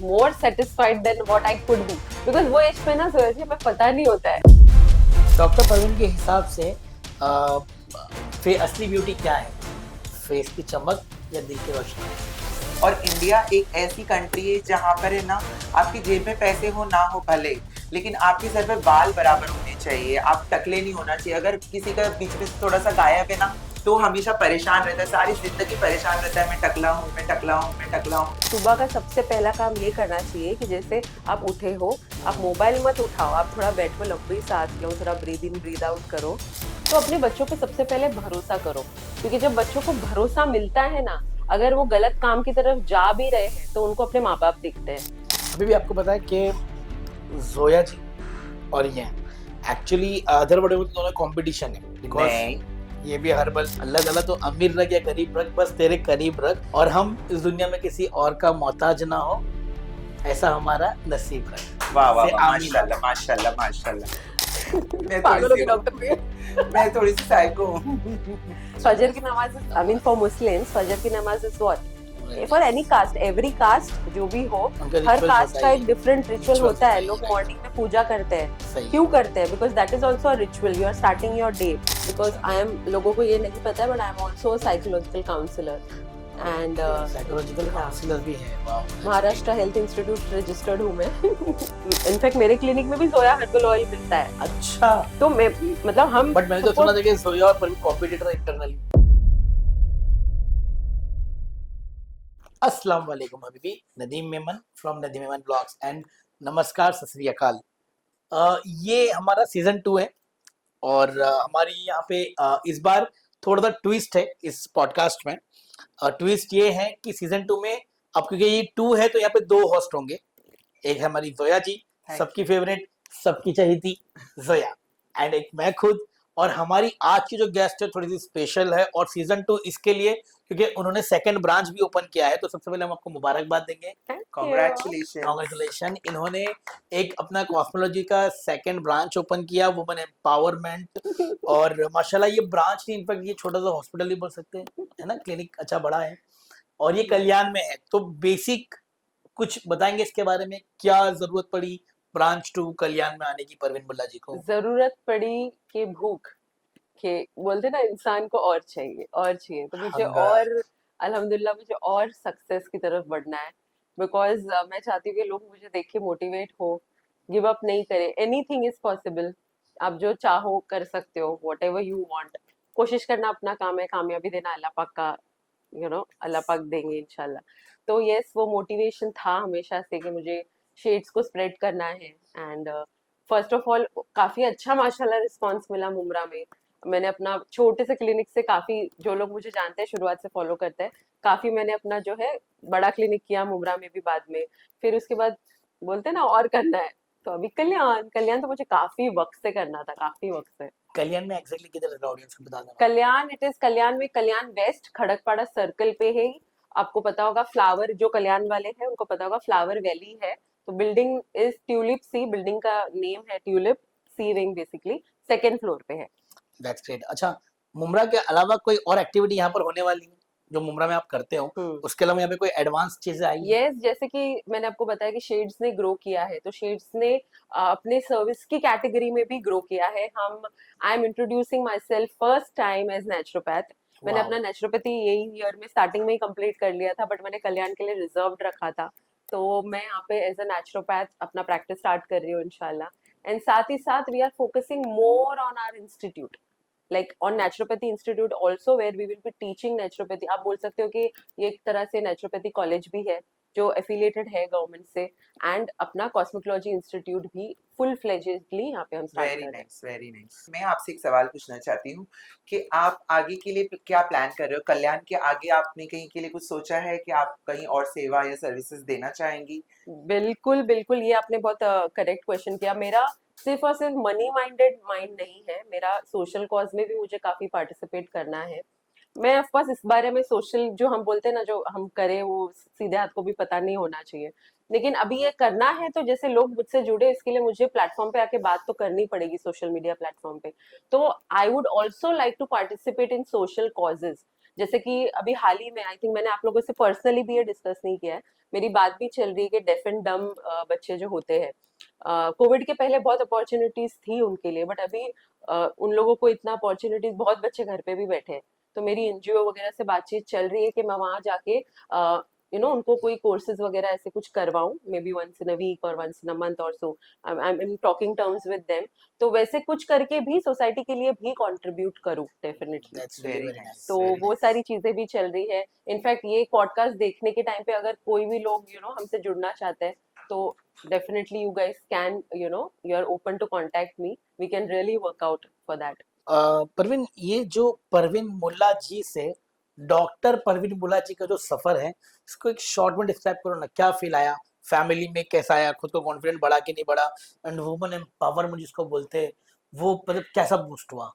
more satisfied than what I could be. Because वो age पे ना जोया जी हमें पता नहीं होता है. डॉक्टर प्रवीण के हिसाब से असली ब्यूटी क्या है? फेस की चमक या दिल की रोशनी? और इंडिया एक ऐसी कंट्री है जहाँ पर है ना, आपकी जेब में पैसे हो ना हो भले, लेकिन आपके सर पे बाल बराबर होने चाहिए, आप टकले नहीं होना चाहिए. अगर किसी का बीच में थोड़ा सा गायब है ना, तो हमेशा परेशान रहता है, सारी जिंदगी परेशान रहता है, मैं टकला हूँ, मैं टकला हूँ, मैं टकला हूँ. सुबह का सबसे पहला काम ये करना चाहिए कि जैसे आप उठे हो, आप मोबाइल मत उठाओ, आप थोड़ा बेड में लंबी सांस लो, थोड़ा ब्रीद इन ब्रीद आउट करो. तो अपने बच्चों पे सबसे पहले भरोसा करो, क्योंकि जब बच्चों को भरोसा मिलता है ना, अगर वो गलत काम की तरफ जा भी रहे हैं तो उनको अपने माँ बाप दिखते हैं. अभी भी आपको पता है कि जोया जी और ये एक्चुअली अदर वर्ड में दोनों कंपटीशन है. नहीं, ये भी हर बल अल्लाह ताला तो अमीर रख या गरीब रख, बस तेरे करीब रख और हम इस दुनिया में किसी और का मोहताज ना हो, ऐसा हमारा नसीब है. वाह वाह से वाह, आमीन. माशाल्लाह माशाल्लाह माशाल्लाह. पागल हो गए डॉक्टर भैया. मैं थोड़ी सी साइको हूँ. फजर की नमाज, आई मीन फॉर मुस्लिम्स फजर की नमाज is what, for any caste, every caste जो भी हो, उनका हर ritual कास्ट होता का है. एक डिफरेंट रिचुअल Ritual होता है. होता है, लोग right. मॉर्निंग में पूजा करते हैं. सही. क्यों करते हैं? Because that is also a ritual, you are starting your day. Because I am, लोगों को ये नहीं पता है but I am also psychological counsellor and psychological counsellor भी है. वाह. महाराष्ट्र हेल्थ इंस्टीट्यूट रजिस्टर्ड हूँ मैं. इनफैक्ट मेरे क्लिनिक में भी जोया हर्बल ऑयल मिलता है. अच्छा. तो मैं मतलब हम, बट मैंने तो सुना था कि जोया और परवीन कॉम्पिटिटर इंटरनली. अस्सलाम वालेकुम Habibi. Nadeem Memon from Nadeem Memon blogs and नमस्कार, सत श्री अकाल. ये हमारा सीजन 2 है और हमारी यहाँ पे इस बार थोड़ा सा ट्विस्ट है इस पॉडकास्ट में. ट्विस्ट ये है कि सीजन 2 में अब क्योंकि ये 2 है तो यहाँ पे 2 होस्ट होंगे. एक है हमारी जोया जी, सबकी फेवरेट, सबकी चहेती जोया, एंड एक मैं खुद. और हमारी आज की जो गेस्ट है थोड़ी सी स्पेशल है और सीजन 2 इसके लिए क्योंकि उन्होंने सेकंड ब्रांच भी ओपन किया है. तो सबसे पहले हम आपको मुबारकबाद देंगे. Congratulations. कांग्रेचुलेशन. इन्होंने एक अपना कॉस्मोलॉजी का सेकंड ब्रांच ओपन किया, वुमेन एम्पावरमेंट. और माशाल्लाह ये ब्रांच नहीं, इनफैक्ट ये छोटा सा हॉस्पिटल ही बोल सकते हैं, है ना. क्लिनिक अच्छा बड़ा है और ये कल्याण में है. तो बेसिक कुछ बताएंगे इसके बारे में, क्या जरूरत पड़ी ब्रांच 2 कल्याण में आने की परवीन बुल्ला जी को? जरूरत पड़ी कि भूख, के बोलते ना इंसान को और चाहिए और चाहिए. तो मुझे हंगर. और अल्हम्दुलिल्लाह मुझे और सक्सेस की तरफ बढ़ना है. बिकॉज मैं चाहती हूँ कि लोग मुझे देख के मोटिवेट हो, गिव अप नहीं करे. Anything is possible. आप जो चाहो कर सकते हो, वॉट एवर यू वॉन्ट. कोशिश करना अपना काम है, कामयाबी देना अल्लाह पाक का, अल्लाह पाक देंगे इंशाल्लाह. तो यस, वो मोटिवेशन था हमेशा से कि मुझे शेड्स को स्प्रेड करना है. एंड फर्स्ट ऑफ ऑल काफी अच्छा माशाल्लाह रिस्पांस मिला मुमरा में. मैंने अपना छोटे से क्लिनिक से काफी, जो लोग मुझे जानते हैं शुरुआत से फॉलो करते हैं, काफी मैंने अपना जो है बड़ा क्लिनिक किया मुमरा में भी बाद में. फिर उसके बाद बोलते हैं ना और करना है, तो अभी कल्याण. कल्याण तो मुझे काफी वक्त से करना था, काफी वक्त से. कल्याण में एग्जैक्टली किधर है ऑडियंस को बता देना. कल्याण, इट इज कल्याण में, कल्याण वेस्ट खड़कपाड़ा सर्कल पे है. आपको पता होगा फ्लावर, जो कल्याण वाले हैं उनको पता होगा फ्लावर वैली है. तो building is Tulip C, building का नेम है Tulip C wing, basically second floor पे है. That's great. अच्छा, मुमरा के अलावा कोई और एक्टिविटी यहाँ पर होने वाली है जो मुमरा में आप करते हो? उसके अलावा यहाँ पे कोई एडवांस चीजें आई हैं? यस, जैसे कि मैंने आपको बताया कि शेड्स ने ग्रो किया है, तो शेड्स ने अपने सर्विस की कैटेगरी में भी ग्रो किया है. Hmm, I am introducing myself first time as naturopath. मैंने अपना नेचुरोपैथी यही ईयर में स्टार्टिंग में ही कंप्लीट कर लिया था, बट मैंने कल्याण के लिए रिजर्व्ड रखा था. तो मैं यहाँ पे एज अ नेचुरोपैथ अपना प्रैक्टिस स्टार्ट कर रही हूँ इंशाल्लाह. एंड साथ ही साथ we are focusing more on our institute, like on naturopathy institute also, where we will be teaching naturopathy. आप बोल सकते हो कि ये एक तरह से naturopathy कॉलेज भी है जो एफिलिएटेड है गवर्नमेंट से. एंड अपना कॉस्मेटोलॉजी इंस्टीट्यूट भी फुल फ्लेजेडली यहाँ पे हम स्टार्ट वेरी कर रहे हैं. Nice, very nice. मैं आपसे एक सवाल पूछना चाहती हूँ कि आप आगे के लिए क्या प्लान कर रहे हो? कल्याण के आगे आपने कहीं के लिए कुछ सोचा है कि आप कहीं और सेवा या सर्विसेज देना चाहेंगी? बिल्कुल बिल्कुल, ये आपने बहुत करेक्ट क्वेश्चन किया. मेरा सिर्फ और सिर्फ मनी माइंडेड माइंड नहीं है, मेरा सोशल कॉज में भी मुझे काफी पार्टिसिपेट करना है. मैं ऑफ कोर्स इस बारे में सोशल, जो हम बोलते हैं ना, जो हम करें वो सीधे हाथ को भी पता नहीं होना चाहिए. लेकिन अभी ये करना है तो जैसे लोग मुझसे जुड़े, इसके लिए मुझे प्लेटफॉर्म पे आके बात तो करनी पड़ेगी, सोशल मीडिया प्लेटफॉर्म पे. तो I would also like to participate in social causes. जैसे कि अभी हाल ही में आई थिंक मैंने आप लोगों से पर्सनली भी ये डिस्कस नहीं किया है, मेरी बात भी चल रही है कि डेफ एंड डम बच्चे जो होते हैं, कोविड के पहले बहुत अपॉर्चुनिटीज थी उनके लिए, बट अभी उन लोगों को इतना अपॉर्चुनिटीज, बहुत बच्चे घर पे भी बैठे हैं। तो मेरी एनजीओ वगैरह से बातचीत चल रही है कि मैं वहां जाके उनको कोई कोर्सेज वगैरह ऐसे कुछ करवाऊं, maybe once in a week और once in a month or so. I am in talking terms with them. तो वैसे कुछ करके भी सोसाइटी के लिए भी कंट्रीब्यूट करूं definitely. That's really very very nice, nice. तो वेरी वो नाइस। सारी चीजें भी चल रही है। इनफैक्ट ये पॉडकास्ट देखने के टाइम पे अगर कोई भी लोग हमसे जुड़ना चाहते हैं, तो definitely you guys can, you are open to contact me, we can really work out for that. Parveen, ये जो परवीन मुल्ला जी से डॉक्टर परवीन मुल्ला जी का जो सफर है, इसको एक शॉर्ट में डिस्क्राइब करो ना। क्या फील आया, फैमिली में कैसा आया, खुद को कॉन्फिडेंट बढ़ा कि नहीं बढ़ा, एंड वुमन एम्पावरमेंट जिसको बोलते हैं, वो मतलब कैसा बूस्ट हुआ?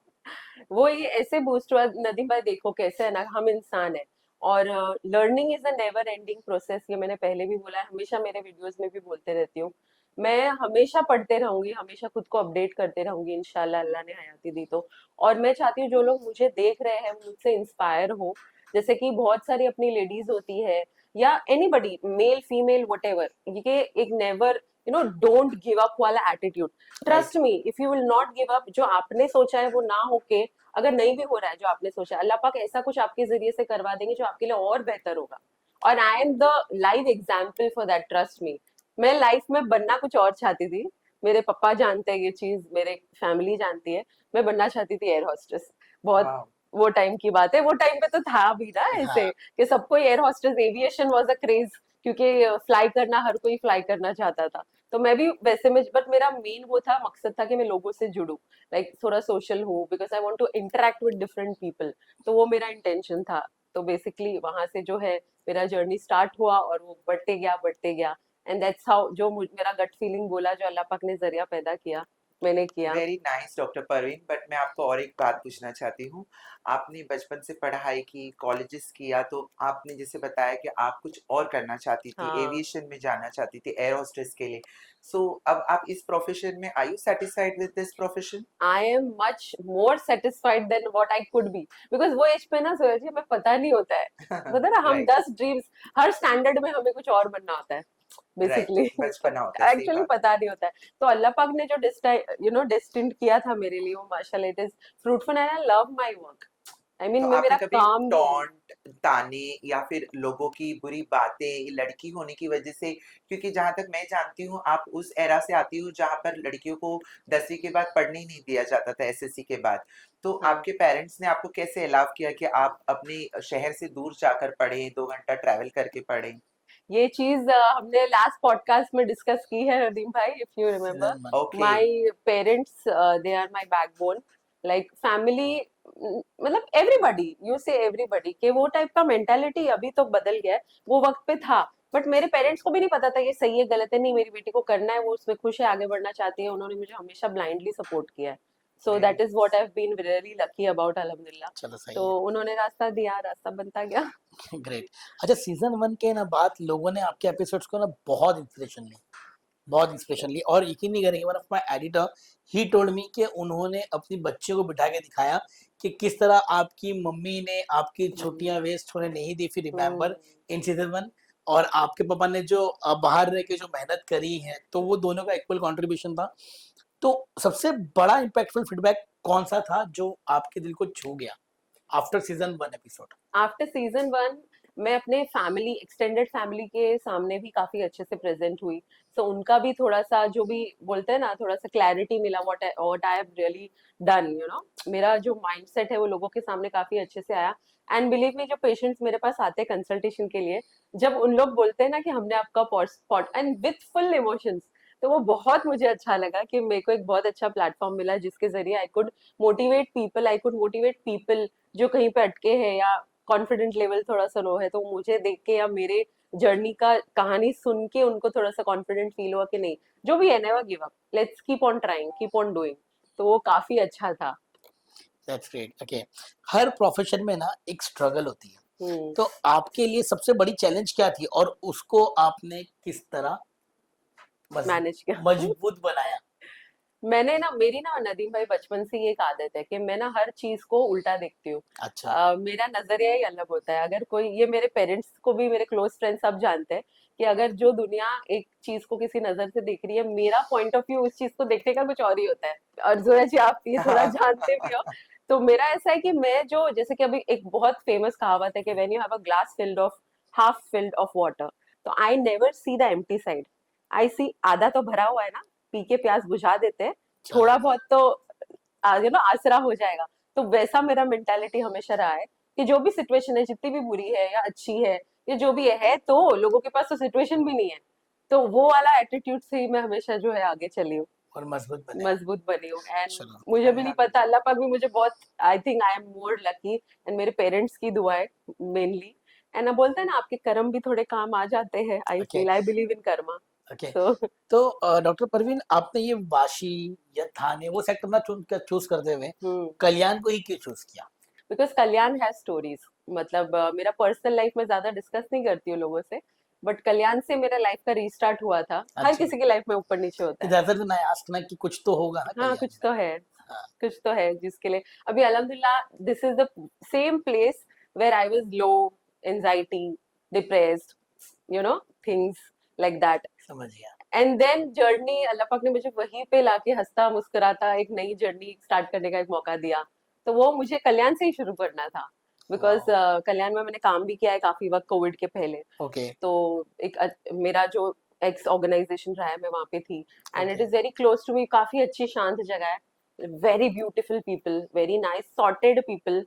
वो ये ऐसे बूस्ट हुआ नदीम भाई, देखो कैसे है ना, हम इंसान है और learning is a never ending process. ये मैंने पहले भी बोला है, हमेशा मेरे वीडियोस में भी बोलते रहती हूँ। मैं हमेशा पढ़ते रहूंगी, हमेशा खुद को अपडेट करते रहूंगी, इंशाल्लाह अल्लाह ने हयाती दी तो। और मैं चाहती हूँ जो लोग मुझे देख रहे हैं मुझसे इंस्पायर हो। जैसे कि बहुत सारी अपनी लेडीज होती है, या एनीबडी, मेल फीमेल वटेवर, ये एक नेवर डोंट गिव अप वाला attitude. Right. Trust me, if you will not give up, जो आपने सोचा है वो ना होके, अगर नहीं भी हो रहा है जो आपने सोचा, अल्लाह पाक ऐसा कुछ आपके जरिए से करवा देंगे जो आपके लिए और बेहतर होगा। और I am the live example for that, trust me. मैं लाइफ में बनना कुछ और चाहती थी, मेरे पापा जानते हैं ये चीज, मेरे फैमिली जानती है। मैं बनना चाहती थी एयर होस्टेस, बहुत वाह। वो टाइम की बात है। वो टाइम पे तो था भी ना ऐसे हाँ, कि सबको air hostess, aviation was a craze, क्योंकि फ्लाई करना, हर कोई फ्लाई करना चाहता था। तो मैं भी वैसे में, बट मेरा मेन वो था, मकसद था कि मैं लोगों से जुड़ूं, लाइक थोड़ा सोशल हो, because I want to interact with different people. तो वो मेरा इंटेंशन था। तो बेसिकली वहां से जो है मेरा जर्नी स्टार्ट हुआ, और वो बढ़ते गया। एंड दैट्स हाउ, जो मेरा गट फीलिंग बोला, जो अल्लाह पाक ने जरिया पैदा किया, मैंने किया। Very nice doctor Parveen, but मैं आपको और एक बात पूछना चाहती हूँ। आपने बचपन से पढ़ाई की, कॉलेजेस किया, तो आपने जैसे बताया कि आप कुछ और करना चाहती थी, हाँ, एविएशन में जाना चाहती थी, एयर होस्टेस के लिए। सो अब आप इस प्रोफेशन में, are you satisfied with this profession? I am much more satisfied than what I could be, because वो एज पे ना सोचिए, हमें पता नहीं होता है, पता ना, हम राइट। 10 ड्रीम्स, हर स्टैंडर्ड में हमें कुछ और बनना होता है राइट, बेसिकली। बचपना होता है, सही एक्चुअली बात है। पता नहीं होता है। तो अल्लाह पाक ने जो डेस्टिन्ड किया था मेरे लिए, वो माशाल्लाह it is fruitful, and I love my work. I mean तो मैं आपने मेरा कभी काम भी, टॉन्ट, ताने या फिर लोगों की बुरी बातें लड़की होने की वजह से, क्योंकि जहां तक मैं जानती हूँ आप उस एरा से आती हो जहां पर लड़कियों को 10वीं के बाद पढ़ने ही नहीं दिया जाता था, एसएससी के बाद। तो हाँ, आपके पेरेंट्स ने आपको कैसे अलाउ किया कि आप अपने शहर से दूर जाकर पढ़ें, 2 घंटा ट्रैवल करके पढ़ें? ये चीज हमने लास्ट पॉडकास्ट में डिस्कस की है रदीम भाई, if you remember. Season 1। Okay. My parents, they are my backbone, like family, मतलब एवरीबॉडी, यू से एवरीबॉडी, के वो टाइप का मेंटालिटी अभी तो बदल गया है, वो वक्त पे था। बट मेरे पेरेंट्स को भी नहीं पता था ये सही है गलत है, नहीं मेरी बेटी को करना है, वो उसमें खुश है, आगे बढ़ना चाहती है, उन्होंने मुझे हमेशा ब्लाइंडली सपोर्ट किया है। So very that is what I have been really lucky about, अल्हम्दुलिल्लाह। चलो सही तो है। उन्होंने रास्ता दिया, रास्ता बनता गया। ग्रेट। अच्छा, सीजन 1 के ना बाद लोगों ने आपके एपिसोड्स को ना बहुत इंस्पिरेशन ली, बहुत इंस्पिरेशन ली। और यकीन नहीं करेंगे, one of my editor he told me कि उन्होंने अपनी बच्चे को बिठा के दिखाया कि किस तरह आपकी मम्मी ने आपकी हम्म, छुट्टियां वेस्ट होने नहीं दी, फिर हम्म, रिमेंबर इन सीजन 1, और आपके पापा ने जो बाहर रह के जो मेहनत करी है, तो वो दोनों का इक्वल कंट्रीब्यूशन था। तो सबसे बड़ा इम्पैक्टफुल फीडबैक कौन सा था जो आपके दिल को छू गया after season 1 episode? After season 1 मैं अपने फैमिली, एक्सटेंडेड फैमिली के सामने भी काफी अच्छे से प्रेजेंट हुई। सो उनका भी थोड़ा सा, जो भी बोलते हैं ना, थोड़ा सा क्लैरिटी मिला, what I have really done, मेरा जो माइंडसेट है वो लोगों के सामने काफी अच्छे से आया। एंड बिलीव मी, जो पेशेंट्स मेरे पास आते हैं कंसल्टेशन के लिए, जब उन लोग बोलते हैं ना कि हमने आपका pot and with full emotions, तो वो बहुत मुझे अच्छा लगा कि मेरे को एक बहुत अच्छा प्लेटफॉर्म मिला जिसके जरिए आई कुड मोटिवेट पीपल जो कहीं पे अटके हैं, या कॉन्फिडेंट लेवल थोड़ा सा लो है, तो मुझे देख के या मेरे जर्नी का कहानी सुन के उनको थोड़ा सा कॉन्फिडेंट फील हुआ कि नहीं, जो भी है, never give up, let's keep on trying, keep on doing. तो वो काफी अच्छा था। That's great. Okay, her profession में ना एक स्ट्रगल होती है, हम्म। तो आपके लिए सबसे बड़ी चैलेंज क्या थी और उसको आपने किस तरह मैनेज किया। मजबूत बनाया? मैंने ना मेरी ना नदीम भाई बचपन से ही एक आदत है कि मैं ना हर चीज को उल्टा देखती हूँ। अच्छा। मेरा नजरिया ही अलग होता है। अगर कोई ये मेरे पेरेंट्स को भी मेरे क्लोज फ्रेंड्स सब जानते हैं कि अगर जो दुनिया एक चीज को किसी नजर से देख रही है, मेरा पॉइंट ऑफ व्यू उस चीज को देखने का कुछ और ही होता है। और जोया जी आप ये थोड़ा जानते भी हो। तो मेरा ऐसा है कि मैं जो जैसे कि अभी एक बहुत फेमस कहावत है कि when you have a glass filled of half filled of water, तो I never see the empty side. I see आधा तो भरा हुआ है ना, पी के प्यास बुझा देते हैं, थोड़ा बहुत तो आगे ना आसरा हो जाएगा। तो वैसा मेरा मेंटालिटी हमेशा रहा है कि जो भी सिचुएशन है, जितनी भी बुरी है या अच्छी है या जो भी है, तो लोगों के पास तो सिचुएशन भी नहीं है। तो वो वाला एटीट्यूड से ही मैं हमेशा जो है आगे चली हूँ, और मजबूत बने। मजबूत बनी हूँ। एंड चलो। मुझे भी नहीं पता, अल्लाह पाक भी मुझे बहुत, I think I am more lucky, and मेरे पेरेंट्स की दुआ है मेनली। एंड अब बोलते हैं ना आपके कर्म भी थोड़े काम आ जाते हैं। I okay. Feel, I believe in karma. Okay. So तो डॉक्टर परवीन, आपने ये वाशी या थाने वो सेक्टर ना चूज करते हुए कल्याण को ही क्यों चूज किया? Because Kalyan has stories. मतलब मेरा पर्सनल लाइफ में ज्यादा डिस्कस नहीं करती हूँ लोगों से, बट कल्याण से मेरा लाइफ का रीस्टार्ट हुआ था। हर अच्छा। किसी की लाइफ में ऊपर नीचे होता है। ज्यादातर तो मैं आस्क ना कि कुछ तो होगा ना हाँ कल्याण कुछ में। तो है, हाँ। कुछ तो है जिसके लिए अभी अल्हम्दुलिल्लाह this is the same place where I was low, anxiety, depressed, you know, things like that. समझ गया। एंड देन जर्नी अल्लाह पाक ने मुझे वहीं पे लाके हंसता मुस्कुराता एक नई जर्नी स्टार्ट करने का एक मौका दिया। तो वो मुझे कल्याण से ही शुरू करना था। बिकॉज वाह। कल्याण में मैंने काम भी किया है काफी वक्त कोविड के पहले। ओके। तो एक मेरा जो एक्स ऑर्गेनाइजेशन रहा है, मैं वहां पे थी। And it okay. Is very close to me, काफी अच्छी शांत जगह है, very beautiful people, very nice sorted people.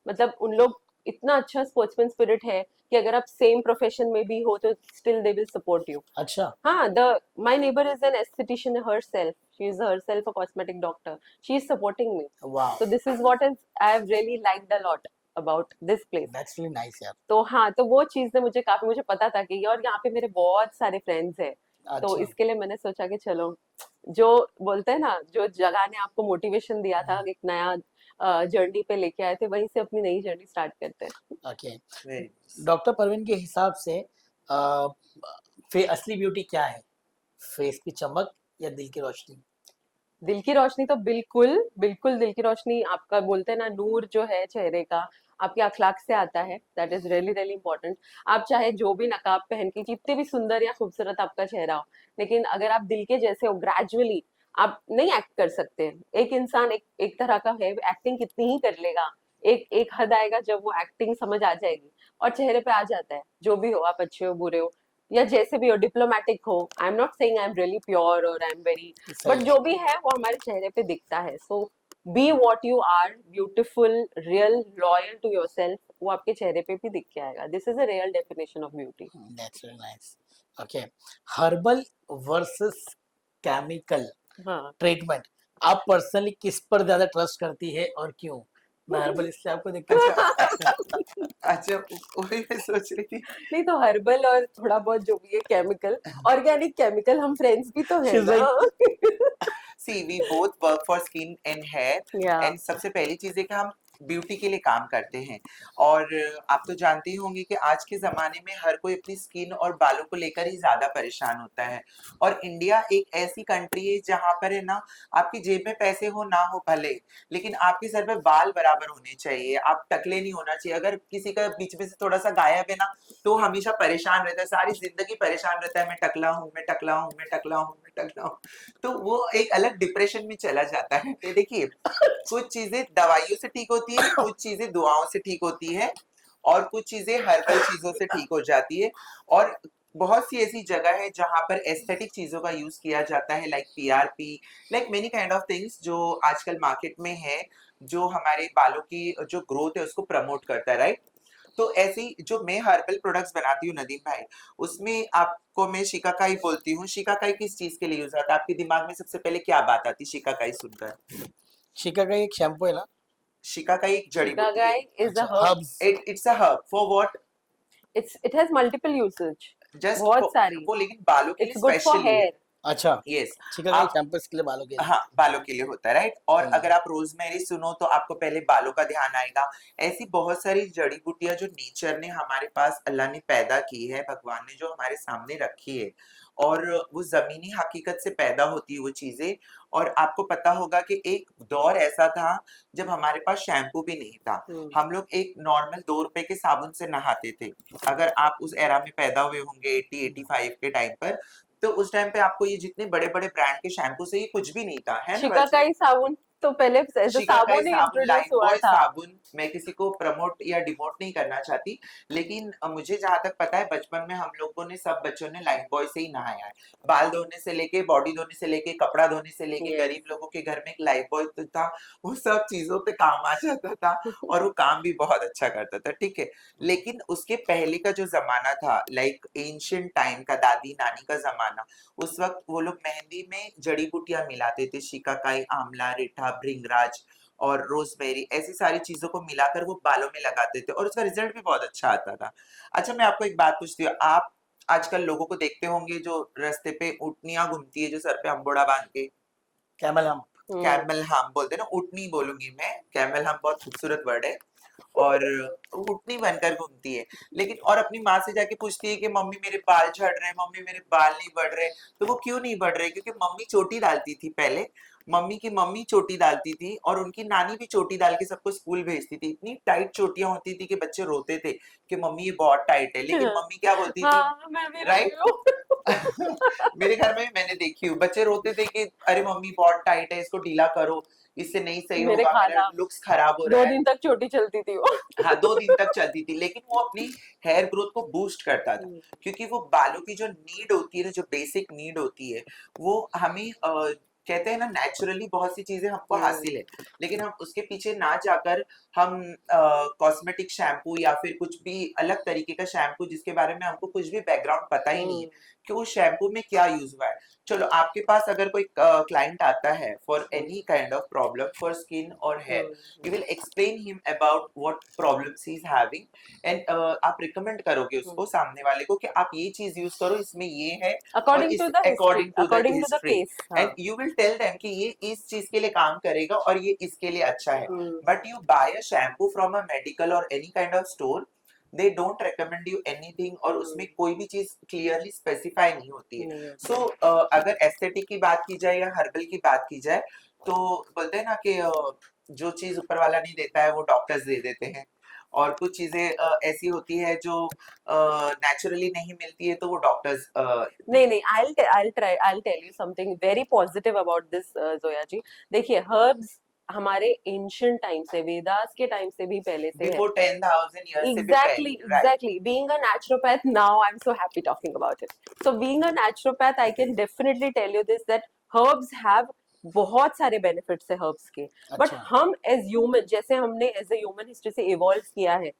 मतलब उन लोग इतना अच्छा स्पोर्ट्समैन स्पिरिट है कि अगर आप सेम प्रोफेशन में भी हो तो still they will support you. अच्छा। हाँ, the my neighbor is an esthetician herself. She is herself a cosmetic doctor. She is supporting me. वाह। So this is what is I have really liked a lot about this place. That's really nice यार। तो हाँ, तो वो चीज ने मुझे काफी, मुझे पता था कि और यहाँ पे मेरे बहुत सारे फ्रेंड्स हैं। तो अच्छा। इसके लिए मैंने सोचा कि चलो, जो बोलते हैं ना, जो जगह ने आपको मोटिवेशन दिया था, एक नया जर्नी पे लेके आए थे, वहीं से अपनी नई जर्नी स्टार्ट करते हैं। ओके। Very डॉक्टर परवीन के हिसाब से अ, असली ब्यूटी क्या है? फेस की चमक या दिल की रोशनी? दिल की रोशनी तो बिल्कुल बिल्कुल, दिल की रोशनी आपका बोलते हैं ना, नूर जो है चेहरे का आपके अखलाक से आता है। That is really really important. आप चाहे जो भी नकाब पहन के कितने भी सुंदर या खूबसूरत आपका चेहरा हो, लेकिन अगर आप दिल के जैसे हो, ग्रेजुअली आप नहीं एक्ट कर सकते। एक इंसान एक तरह का है, एक्टिंग कितनी ही कर लेगा, एक एक हद आएगा जब वो एक्टिंग समझ आ जाएगी और चेहरे पे आ जाता है। जो भी हो, आप अच्छे हो बुरे हो या जैसे भी हो, डिप्लोमेटिक हो, आई am not saying I am really pure और आई एम वेरी, बट सही है। जो भी है वो हमारे चेहरे पे दिखता है। So be what you are, beautiful, real, loyal to yourself, वो आपके चेहरे पे भी दिख के आएगा। This is a real definition of beauty. That's very nice. Okay. Herbal versus chemical हाँ ट्रीटमेंट, आप पर्सनली किस पर ज्यादा ट्रस्ट करती है और क्यों? मैं हर्बल इसलिए आपको देखता अच्छा। हूँ। अच्छा, वही मैं सोच रही थी। नहीं तो हर्बल और थोड़ा बहुत जो भी है केमिकल, ऑर्गेनिक केमिकल, हम फ्रेंड्स भी तो है She's ना। See we both work for skin and hair. Yeah and सबसे पहली चीज है कि हम ब्यूटी के लिए काम करते हैं। और आप तो जानते ही होंगे कि आज के जमाने में हर कोई अपनी स्किन और बालों को लेकर ही ज्यादा परेशान होता है। और इंडिया एक ऐसी कंट्री है जहां पर है ना, आपकी जेब में पैसे हो ना हो भले, लेकिन आपके सर पे बाल बराबर होने चाहिए, आप टकले नहीं होना चाहिए। अगर किसी का बीच में से थोड़ा सा गायब है ना, तो हमेशा परेशान रहता है, सारी जिंदगी परेशान रहता है, मैं टकला हूँ, मैं टकला हूँ, मैं टकला हूँ, मैं टकला हूँ। तो वो एक अलग डिप्रेशन में चला जाता है। तो देखिए, कुछ चीजें दवाइयों से ठीक होती है, कुछ चीजें दुआओं से ठीक होती है, और कुछ चीजें हर्बल चीजों से ठीक हो जाती है। और बहुत सी ऐसी जगह है जहां पर एस्थेटिक चीजों का यूज किया जाता है, like PRP, like many kind of things जो आजकल मार्केट में है, जो हमारे बालों की जो ग्रोथ है उसको प्रमोट करता है, राइट? तो ऐसी जो मैं हर्बल प्रोडक्ट्स बनाती हूँ नदीम भाई, उसमें आपको मैं शिकाकाई बोलती हूँ। शिकाकाई किस चीज के लिए यूज होता है? आपके दिमाग में सबसे पहले क्या बात आती है शिकाकाई सुनकर? शिका का एक शैम्पू है ना? शिकाकाई एक जड़ी बूटी है। शिकाकाई इज अ अच्छा, herb. Herbs. It's a herb for what? It has multiple usage, just बहुत सारी। वो लेकिन बालों के लिए इट्स गुड फॉर स्पेशली है। हेयर। अच्छा। यस। शिका का एक आप, शैम्पू इसके लिए बालों के लिए। हाँ, बालों के लिए होता है, राइट? और हम्म। अगर आप रोजमेरी सुनो तो आपको पहले बालों का ध्यान आएगा। ऐसी बहुत सारी जड़ी बूटियां जो नेचर ने हमारे पास, अल्लाह ने पैदा की है, भगवान ने जो हमारे सामने रखी है, और वो जमीनी हकीकत से पैदा होती है वो चीजें। और आपको पता होगा कि एक दौर ऐसा था जब हमारे पास शैम्पू भी नहीं था, हम लोग एक नॉर्मल 2 रुपए के साबुन से नहाते थे। अगर आप उस एरा में पैदा हुए होंगे 80-85 के टाइम पर, तो उस टाइम पे आपको ये जितने बड़े बड़े ब्रांड के शैम्पू से ये कुछ भी नहीं था, है ना वैसे? शिकाकाई साबुन तो पहले ऐसे शिकाकाई साबुन ही साबुन, इंट्रोड्यूस हुआ लाइफबॉय था। साबुन, मैं किसी को प्रमोट या डिमोट नहीं करना चाहती, लेकिन मुझे जहां तक पता है बचपन में हम लोगों ने, सब बच्चों ने लाइफबॉय से ही नहाया है। बाल धोने से लेके, बॉडी धोने से लेके, कपड़ा धोने से लेके, यस। गरीब लोगों के घर में एक लाइफबॉय तो था, वो सब चीजों पे काम आ जाता था और वो काम भी बहुत अच्छा करता था, ठीक है। लेकिन उसके पहले का जो जमाना था, लाइक एंशियंट टाइम का, दादी नानी का जमाना, उस वक्त वो लोग मेहंदी में जड़ी बूटियां मिलाते थे, शिकाकाई, आंवला, रीठा, भृंगराज और रोजमेरी, ऐसी सारी चीजों को मिलाकर वो बालों में लगाते थे और उसका रिजल्ट भी बहुत अच्छा आता था। अच्छा, मैं आपको एक बात पूछती हूँ, आप आजकल लोगों को देखते होंगे जो रास्ते पे ऊँटनियां घूमती है, जो सर पे अंबोड़ा बांध के, कैमल हम। कैमल हाम बोलते हैं ना, ऊँटनी बोलूंगी मैं, कैमल हाम बहुत खूबसूरत वर्ड है। और ऊँटनी बनकर घूमती है, लेकिन और अपनी माँ से जाके पूछती है कि मम्मी मेरे बाल झड़ रहे हैं, मम्मी मेरे बाल नहीं बढ़ रहे। तो वो क्यों नहीं बढ़ रहे? क्योंकि मम्मी चोटी डालती थी पहले, मम्मी की मम्मी चोटी डालती थी और उनकी नानी भी चोटी डाल के सबको स्कूल भेजती थी। इतनी टाइट चोटियां होती थी कि बच्चे रोते थे कि मम्मी ये बहुत टाइट है, लेकिन मम्मी क्या बोलती थी, हाँ, मैं भी रही राइट? हूँ। मेरे घर में मैंने देखी हूँ, बच्चे रोते थे कि अरे मम्मी बहुत टाइट है, इसको ढीला करो, इससे नहीं सही मेरे होगा, मेरा खाला लुक्स खराब हो रहा 2 है। दिन तक चोटी चलती थी वो। हाँ, 2 दिन तक चलती थी, लेकिन वो अपनी हेयर ग्रोथ को बूस्ट करता था, क्योंकि वो बालों की जो नीड होती है ना, जो बेसिक नीड होती है, वो हमें कहते हैं ना, नेचुरली बहुत सी चीजें हमको हासिल है, लेकिन हम उसके पीछे ना जाकर हम कॉस्मेटिक शैम्पू या फिर कुछ भी अलग तरीके का शैम्पू, जिसके बारे में हमको कुछ भी बैकग्राउंड पता ही नहीं है कि उस शैम्पू में क्या यूज हुआ है। चलो, आपके पास अगर कोई क्लाइंट आता है for any kind of problem for skin और hair, you will explain him about what problems he's having and आप रिकमेंड करोगे उसको, सामने वाले को, कि आप ये चीज यूज करो, इसमें ये है, और अकॉर्डिंग इस to the history, according to the according to the history, case. हाँ। And you will tell them कि ये इस चीज के लिए काम करेगा और ये इसके लिए अच्छा है। But you buy a shampoo from a medical or any kind of store, they don't recommend you anything, और उसमें कोई भी चीज क्लियरली स्पेसिफाई नहीं होती है। सो अगर एस्थेटिक की बात की जाए या हर्बल की बात की जाए, तो बोलते हैं ना कि जो चीज ऊपर वाला नहीं देता है वो डॉक्टर्स दे देते हैं, और कुछ चीजें ऐसी होती है जो नेचुरली नहीं मिलती है, तो वो डॉक्टर्स नहीं नहीं, I'll tell you something very positive about this, Zoya जी। देखिए, हर्ब्स हमारे एंशियंट टाइम से, वेदास के टाइम से भी पहले से है। बिफोर 10,000 years से भी Exactly, पहले, right? exactly. Being a naturopath, now I'm so happy talking about it. So being a naturopath, I can definitely tell you this, that herbs have बहुत सारे बेनिफिट्स है हर्ब्स के, बट अच्छा। हम as human, जैसे हमने as a human history से evolve किया है,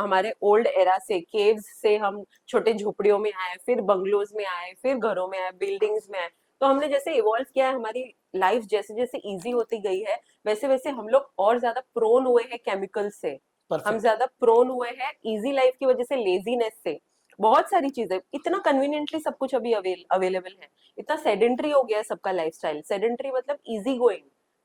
हमारे ओल्ड एरा से, केव्स से हम छोटे झोपड़ियों में आए, फिर बंगलोज में आए, फिर घरों में आए, बिल्डिंग्स में आए। तो हमने जैसे इवॉल्व किया है, हमारी लाइफ जैसे जैसे इजी होती गई है, वैसे वैसे हम लोग और ज्यादा प्रोन हुए हैं केमिकल से, हम परफेक्ट। ज्यादा प्रोन हुए हैं इजी लाइफ की वजह से, लेजीनेस से, बहुत सारी चीजें, इतना कन्वीनियंटली सब कुछ अभी अवेलेबल है, इतना सेडेंट्री हो गया है सबका लाइफस्टाइल। सेडेंट्री मतलब इजी गोइंग,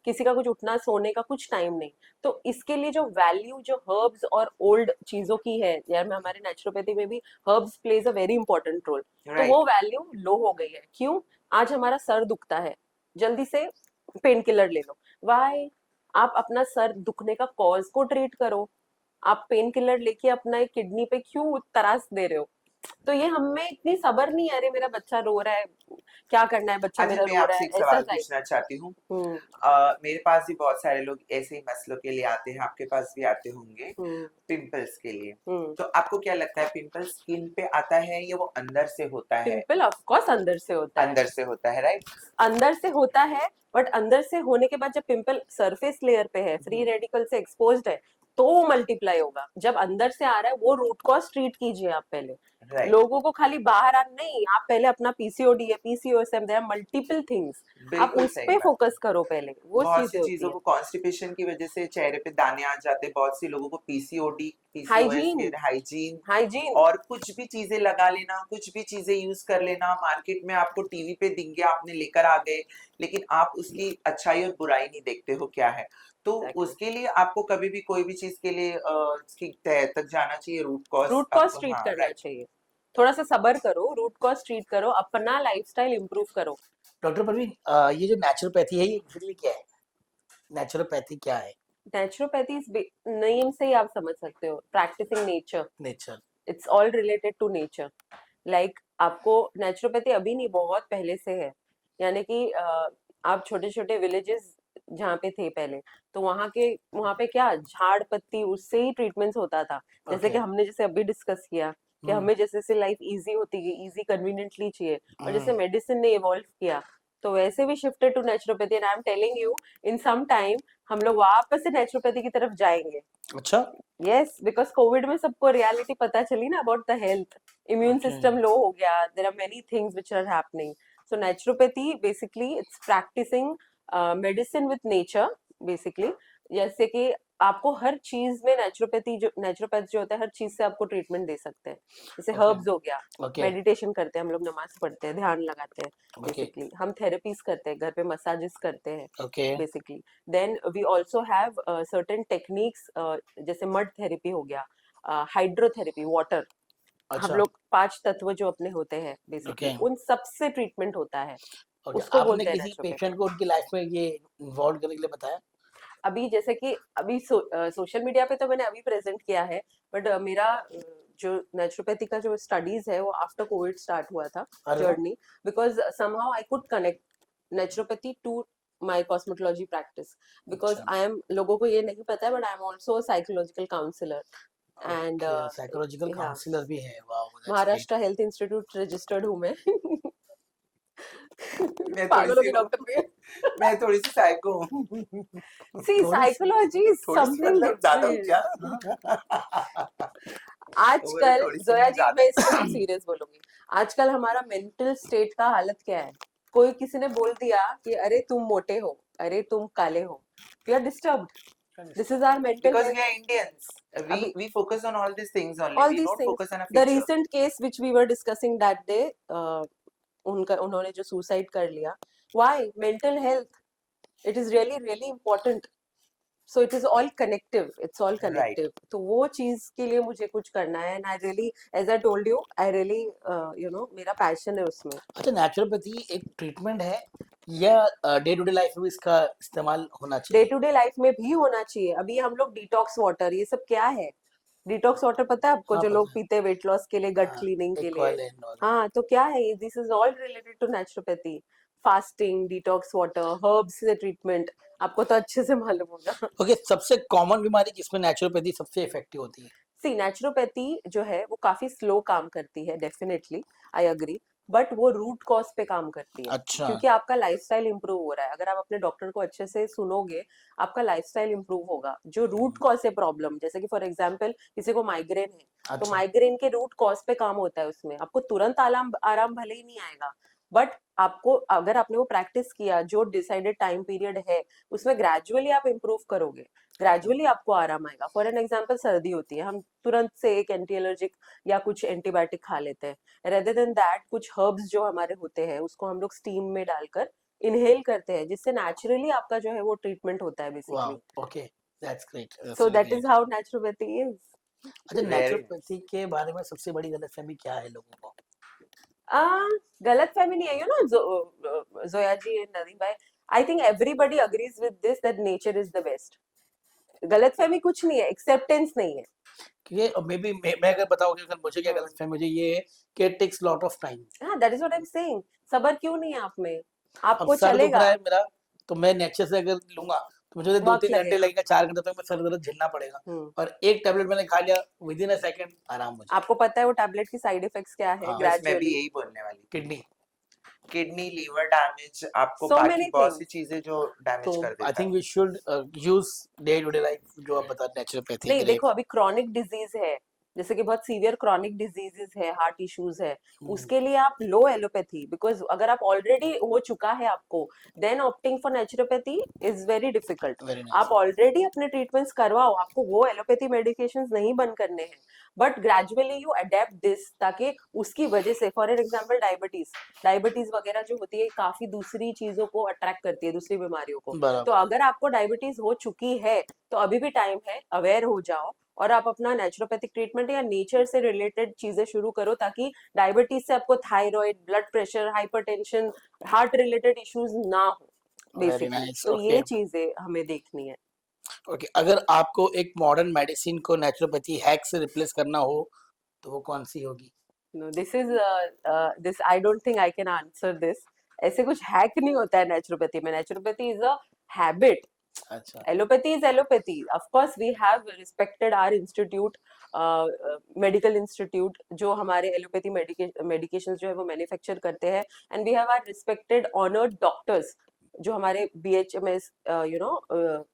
किसी का कुछ उठना सोने का कुछ टाइम नहीं। तो इसके लिए जो वैल्यू जो हर्ब्स और ओल्ड चीजों की है यार, मैं हमारे नेचुरोपैथी में भी herbs plays a very important role, तो वो वैल्यू लो हो गई है। क्यों? आज हमारा सर दुखता है, जल्दी से पेन किलर ले लो। वाई? आप अपना सर दुखने का कॉज को ट्रीट करो, आप पेन किलर लेके अपना एक किडनी पे क्यों तरास दे रहे हो? तो ये हमें इतनी सब्र नहीं है, अरे मेरा बच्चा रो रहा है, क्या करना है, बच्चा अच्छा, मेरा मैं रो रहा आपसे है, एक ऐसा सवाल टाइप। पूछना चाहती हूँ। हम्म मेरे पास भी बहुत सारे लोग ऐसे ही मसलों के लिए आते हैं, आपके पास भी आते होंगे, हम्म पिंपल्स के लिए। हम्म तो आपको क्या लगता है, पिंपल स्किन पे आता है या वो अंदर से होता है? पिंपल ऑफ कोर्स अंदर से होता है, अंदर से होता है, राइट? अंदर से होता है, बट अंदर से होने के बाद जब पिंपल सरफेस लेयर पे है, फ्री रेडिकल से एक्सपोज्ड है, तो वो मल्टीप्लाई होगा। जब अंदर से आ रहा है, वो रूट कॉज ट्रीट कीजिए आप पहले। राइट, लोगों को खाली बाहर आना नहीं, आप पहले अपना पीसीओडी है, पीसीओएस है, मल्टीपल थिंग्स, आप बिल्कुल उस सही पे बात। फोकस करो पहले, वो बहुत सी चीजें होती चीजों है। को, कॉन्स्टिपेशन की वजह से चेहरे पे दाने आ जाते हैं, बहुत सी लोगों को पीसीओडी, पीसीओएस, हाइजीन, फिर हाइजीन, हाइजीन। और कुछ भी चीजें लगा लेना, कुछ भी चीजें यूज कर लेना, मार्केट में आपको टीवी पे दिख गया, आपने लेकर आ गए, लेकिन आप उसकी अच्छाई और बुराई नहीं देखते हो क्या है। तो उसके लिए आपको कभी भी कोई भी चीज के लिए उसकी तह तक जाना चाहिए, रूट कॉज रूट कॉज आपको, ट्रीट हाँ, करना राइट। चाहिए। थोड़ा सा सब्र करो, रूट कॉज ट्रीट करो, अपना लाइफस्टाइल इंप्रूव करो। डॉक्टर परवीन, ये जो नेचुरोपैथी है ये एक्चुअली क्या है? नेचुरोपैथी क्या है? नेचुरोपैथी नेम से ही आप समझ सकते हो, practising nature, nature. It's all related to nature. Like आपको नेचुरोपैथी अभी नहीं, बहुत पहले से है। यानी कि आप छोटे छोटे विलेजेस जहाँ पे थे पहले, तो वहाँ पे क्या झाड़ पत्ती उससे ही ट्रीटमेंट्स होता था। जैसे कि ओके। हमने जैसे अभी डिस्कस किया कि हम्म हमें जैसे जैसे लाइफ इजी होती गई, इजी कन्वीनियंटली चाहिए, और जैसे हम्म, मेडिसिन ने इवॉल्व किया, तो वैसे भी shifted to naturopathy. And I am telling you, in some time हम लोग वापस से नेचुरोपैथी की तरफ जाएंगे। अच्छा। यस, बिकॉज कोविड में सबको रियलिटी पता चली ना about the health, immune okay. System low हो गया, there are many things which are happening. So naturopathy basically it's practicing medicine with nature basically. जैसे कि आपको हर चीज में नेचुरोपैथ जो होता है, हर चीज से आपको ट्रीटमेंट दे सकते हैं। जैसे ओके। हर्ब्स हो गया, ओके। मेडिटेशन करते हैं हम लोग, नमाज पढ़ते हैं, ध्यान लगाते हैं। ओके। बेसिकली हम थेरेपीज करते हैं, घर पे मसाजेस करते हैं okay. Basically. Then we also have certain techniques, जैसे मड थेरेपी हो गया, हाइड्रोथेरेपी, वाटर, हम अच्छा। लोग 5 तत्व जो अपने होते हैं बेसिकली, ओके। उन सबसे ट्रीटमेंट होता है, ओके, उसको आपने बोलते हैं किसी नेचुरोपैथी। पेशेंट को उनकी लाइफ में ये इन्वॉल्व करने के लिए बताया? अभी जैसे कि अभी सोशल मीडिया पे तो मैंने अभी प्रेजेंट किया है, बट मेरा जो नेचुरोपैथी का जो स्टडीज है वो आफ्टर कोविड स्टार्ट हुआ था अरे वाह। Journey, because somehow I could connect naturopathy to my cosmetology practice. Because अच्छा। आई एम, लोगों को ये नहीं पता है, but I am also psychological counsellor and okay, psychological या काउंसलर भी है, wow that's great. Maharashtra Health Institute registered हूँ मैं। मैं थोड़ी पागलों सी के हूँ, डॉक्टर पे। मैं थोड़ी सी साइको हूँ। सी थोड़ी सी। साइकोलॉजी इज थोड़ी सी समथिंग मतलब ज्यादा हूँ क्या? हाँ। बोले आजकल, थोड़ी सी जोया नहीं जी ज्यादा। मैं इस पे तो सीरियस बोलूंगी, आजकल हमारा मेंटल स्टेट का हालत क्या है? कोई किसी ने बोल दिया कि अरे तुम मोटे हो, अरे तुम काले हो, we are disturbed. This is our mental Because we health. are Indians, अभी we focus on all these things only. All We these don't things, focus on a the future. Recent case which we were discussing that day, उन्होंने जो suicide कर लिया, व्हाई? Mental health, it is really really important. So it is all connective, it's all Right. Connective. तो वो चीज के लिए मुझे कुछ करना है, and I really, as I told you, I really मेरा पैशन है उसमें। अच्छा, नेचुरोपैथी एक ट्रीटमेंट है या डे टू डे लाइफ में इसका इस्तेमाल होना डे चाहिए? टू डे लाइफ में भी होना चाहिए। अभी हम लोग डिटॉक्स वाटर, ये सब क्या है? डिटॉक्स वाटर पता है आपको, हाँ जो लोग पता है। पीते हैं वेट लॉस के लिए, गट हाँ, क्लीनिंग के लिए? एक्वालेन और हाँ, तो क्या है? This is all related to naturopathy. Fasting, detox water, herbs से ट्रीटमेंट, आपको तो अच्छे से मालूम होगा। ओके, सबसे कॉमन बीमारी जिसमें नेचुरोपैथी सबसे इफेक्टिव होती है? सी नेचुरोपैथी जो है वो काफी स्लो काम करती है, डेफिनेटली, आई अग्री, बट वो रूट कॉज पे काम करती है। अच्छा। क्योंकि आपका लाइफस्टाइल इंप्रूव हो रहा है, अगर आप अपने डॉक्टर को अच्छे से सुनोगे, आपका लाइफस्टाइल इंप्रूव होगा। जो रूट कॉज है प्रॉब्लम, जैसे कि फॉर एग्जांपल किसी को माइग्रेन है, तो अच्छा। माइग्रेन के रूट कॉज पे काम होता है। उसमें आपको तुरंत आराम आराम भले ही नहीं आएगा, बट आपको, अगर आपने वो प्रैक्टिस किया जो डिसाइडेड टाइम पीरियड है, उसमें ग्रेजुअली आप इंप्रूव करोगे, ग्रेजुअली आपको आराम आएगा। फॉर एन एग्जाम्पल, सर्दी होती है, हम तुरंत से एक एंटी एलर्जिक या कुछ एंटीबायोटिक खा लेते हैं। रेदर देन दैट, कुछ हर्ब्स जो हमारे होते हैं उसको हम लोग स्टीम में डालकर इनहेल करते हैं, जिससे नेचुरली आपका जो है वो ट्रीटमेंट होता है बेसिकली। वाह। Okay, that's great, that's so really that is great. How naturopathy is. अच्छा, Very नेचुरोपैथी के बारे में सबसे बड़ी गलतफहमी क्या है लोगों को? गलत फहमी नहीं है, जोया जी एंड नदीम भाई, I think everybody agrees with this that nature is the best. गलत फहमी कुछ नहीं है, एक्सेप्टेंस नहीं है। कि मे बी मैं अगर बताऊँ कि अगर मुझे क्या गलतफहमी, मुझे ये है कि it takes lot of time. हाँ, that is what I am saying. सबर क्यों नहीं है आप में? अब आपको सर दुख चलेगा, रहा है मेरा, तो मैं नेचर से अगर लूंगा तो मुझे दो वक्त तीन घंटे लगेगा। लगेगा, 4 घंटे तक मैं सर दर्द झेलना पड़ेगा। और एक टैबलेट मैंने खा लिया, विद इन अ सेकंड आराम हो जाएगा। आपको पता है वो टैबलेट की साइड इफेक्ट्स क्या है? हाँ। बस मैं भी ग्रेजुअली यही बोलने वाली थी। किडनी। किडनी, लीवर डैमेज, आपको सो बाकी मेनी बहुत सी थिंग्स। चीजें जो तो डैमेज कर आई देता थिंक है। We should use day to day life जो आप बता नेचुरोपैथी नहीं के लिए। देखो, अभी क्रॉनिक डिजीज है, जैसे कि बहुत सीवियर क्रॉनिक डिजीजेस है, हार्ट इश्यूज है, उसके लिए आप लो एलोपैथी, बिकॉज अगर आप ऑलरेडी हो चुका है आपको, then opting for naturopathy is very difficult. Very आप नाइस। ऑलरेडी अपने ट्रीटमेंट्स करवाओ, आपको वो एलोपैथी मेडिकेशंस नहीं बंद करने हैं, but gradually you adapt this, ताकि उसकी वजह से, for an example diabetes, diabetes वगैरह जो होती है काफी दूसरी चीजों को अट्रैक्ट करती है, दूसरी बीमारियों को। तो बराबर। अगर आपको डायबिटीज हो चुकी है, तो अभी भी टाइम है, अवेयर हो जाओ, और आप अपना नेचुरोपैथिक ट्रीटमेंट या नेचर से रिलेटेड चीजें शुरू करो, ताकि डायबिटीज से आपको thyroid, blood pressure, hypertension, heart related issues ना हो वेरी बेसिकली। नाइस। तो ओके ये चीजें हमें देखनी है। ओके, अगर आपको एक मॉडर्न मेडिसिन को नेचुरोपैथी हैक से रिप्लेस करना हो तो वो कौन सी होगी? No, this I don't think I can answer this. ऐसे कुछ हैक नहीं होता है नेचुरोपैथी में। Naturopathy is a habit. अच्छा Allopathy is allopathy. Of course, we have respected our institute, medical institute, जो हमारे एलोपैथी medications जो है वो मैन्युफैक्चर करते हैं, and we have our respected honored doctors जो हमारे BHMS,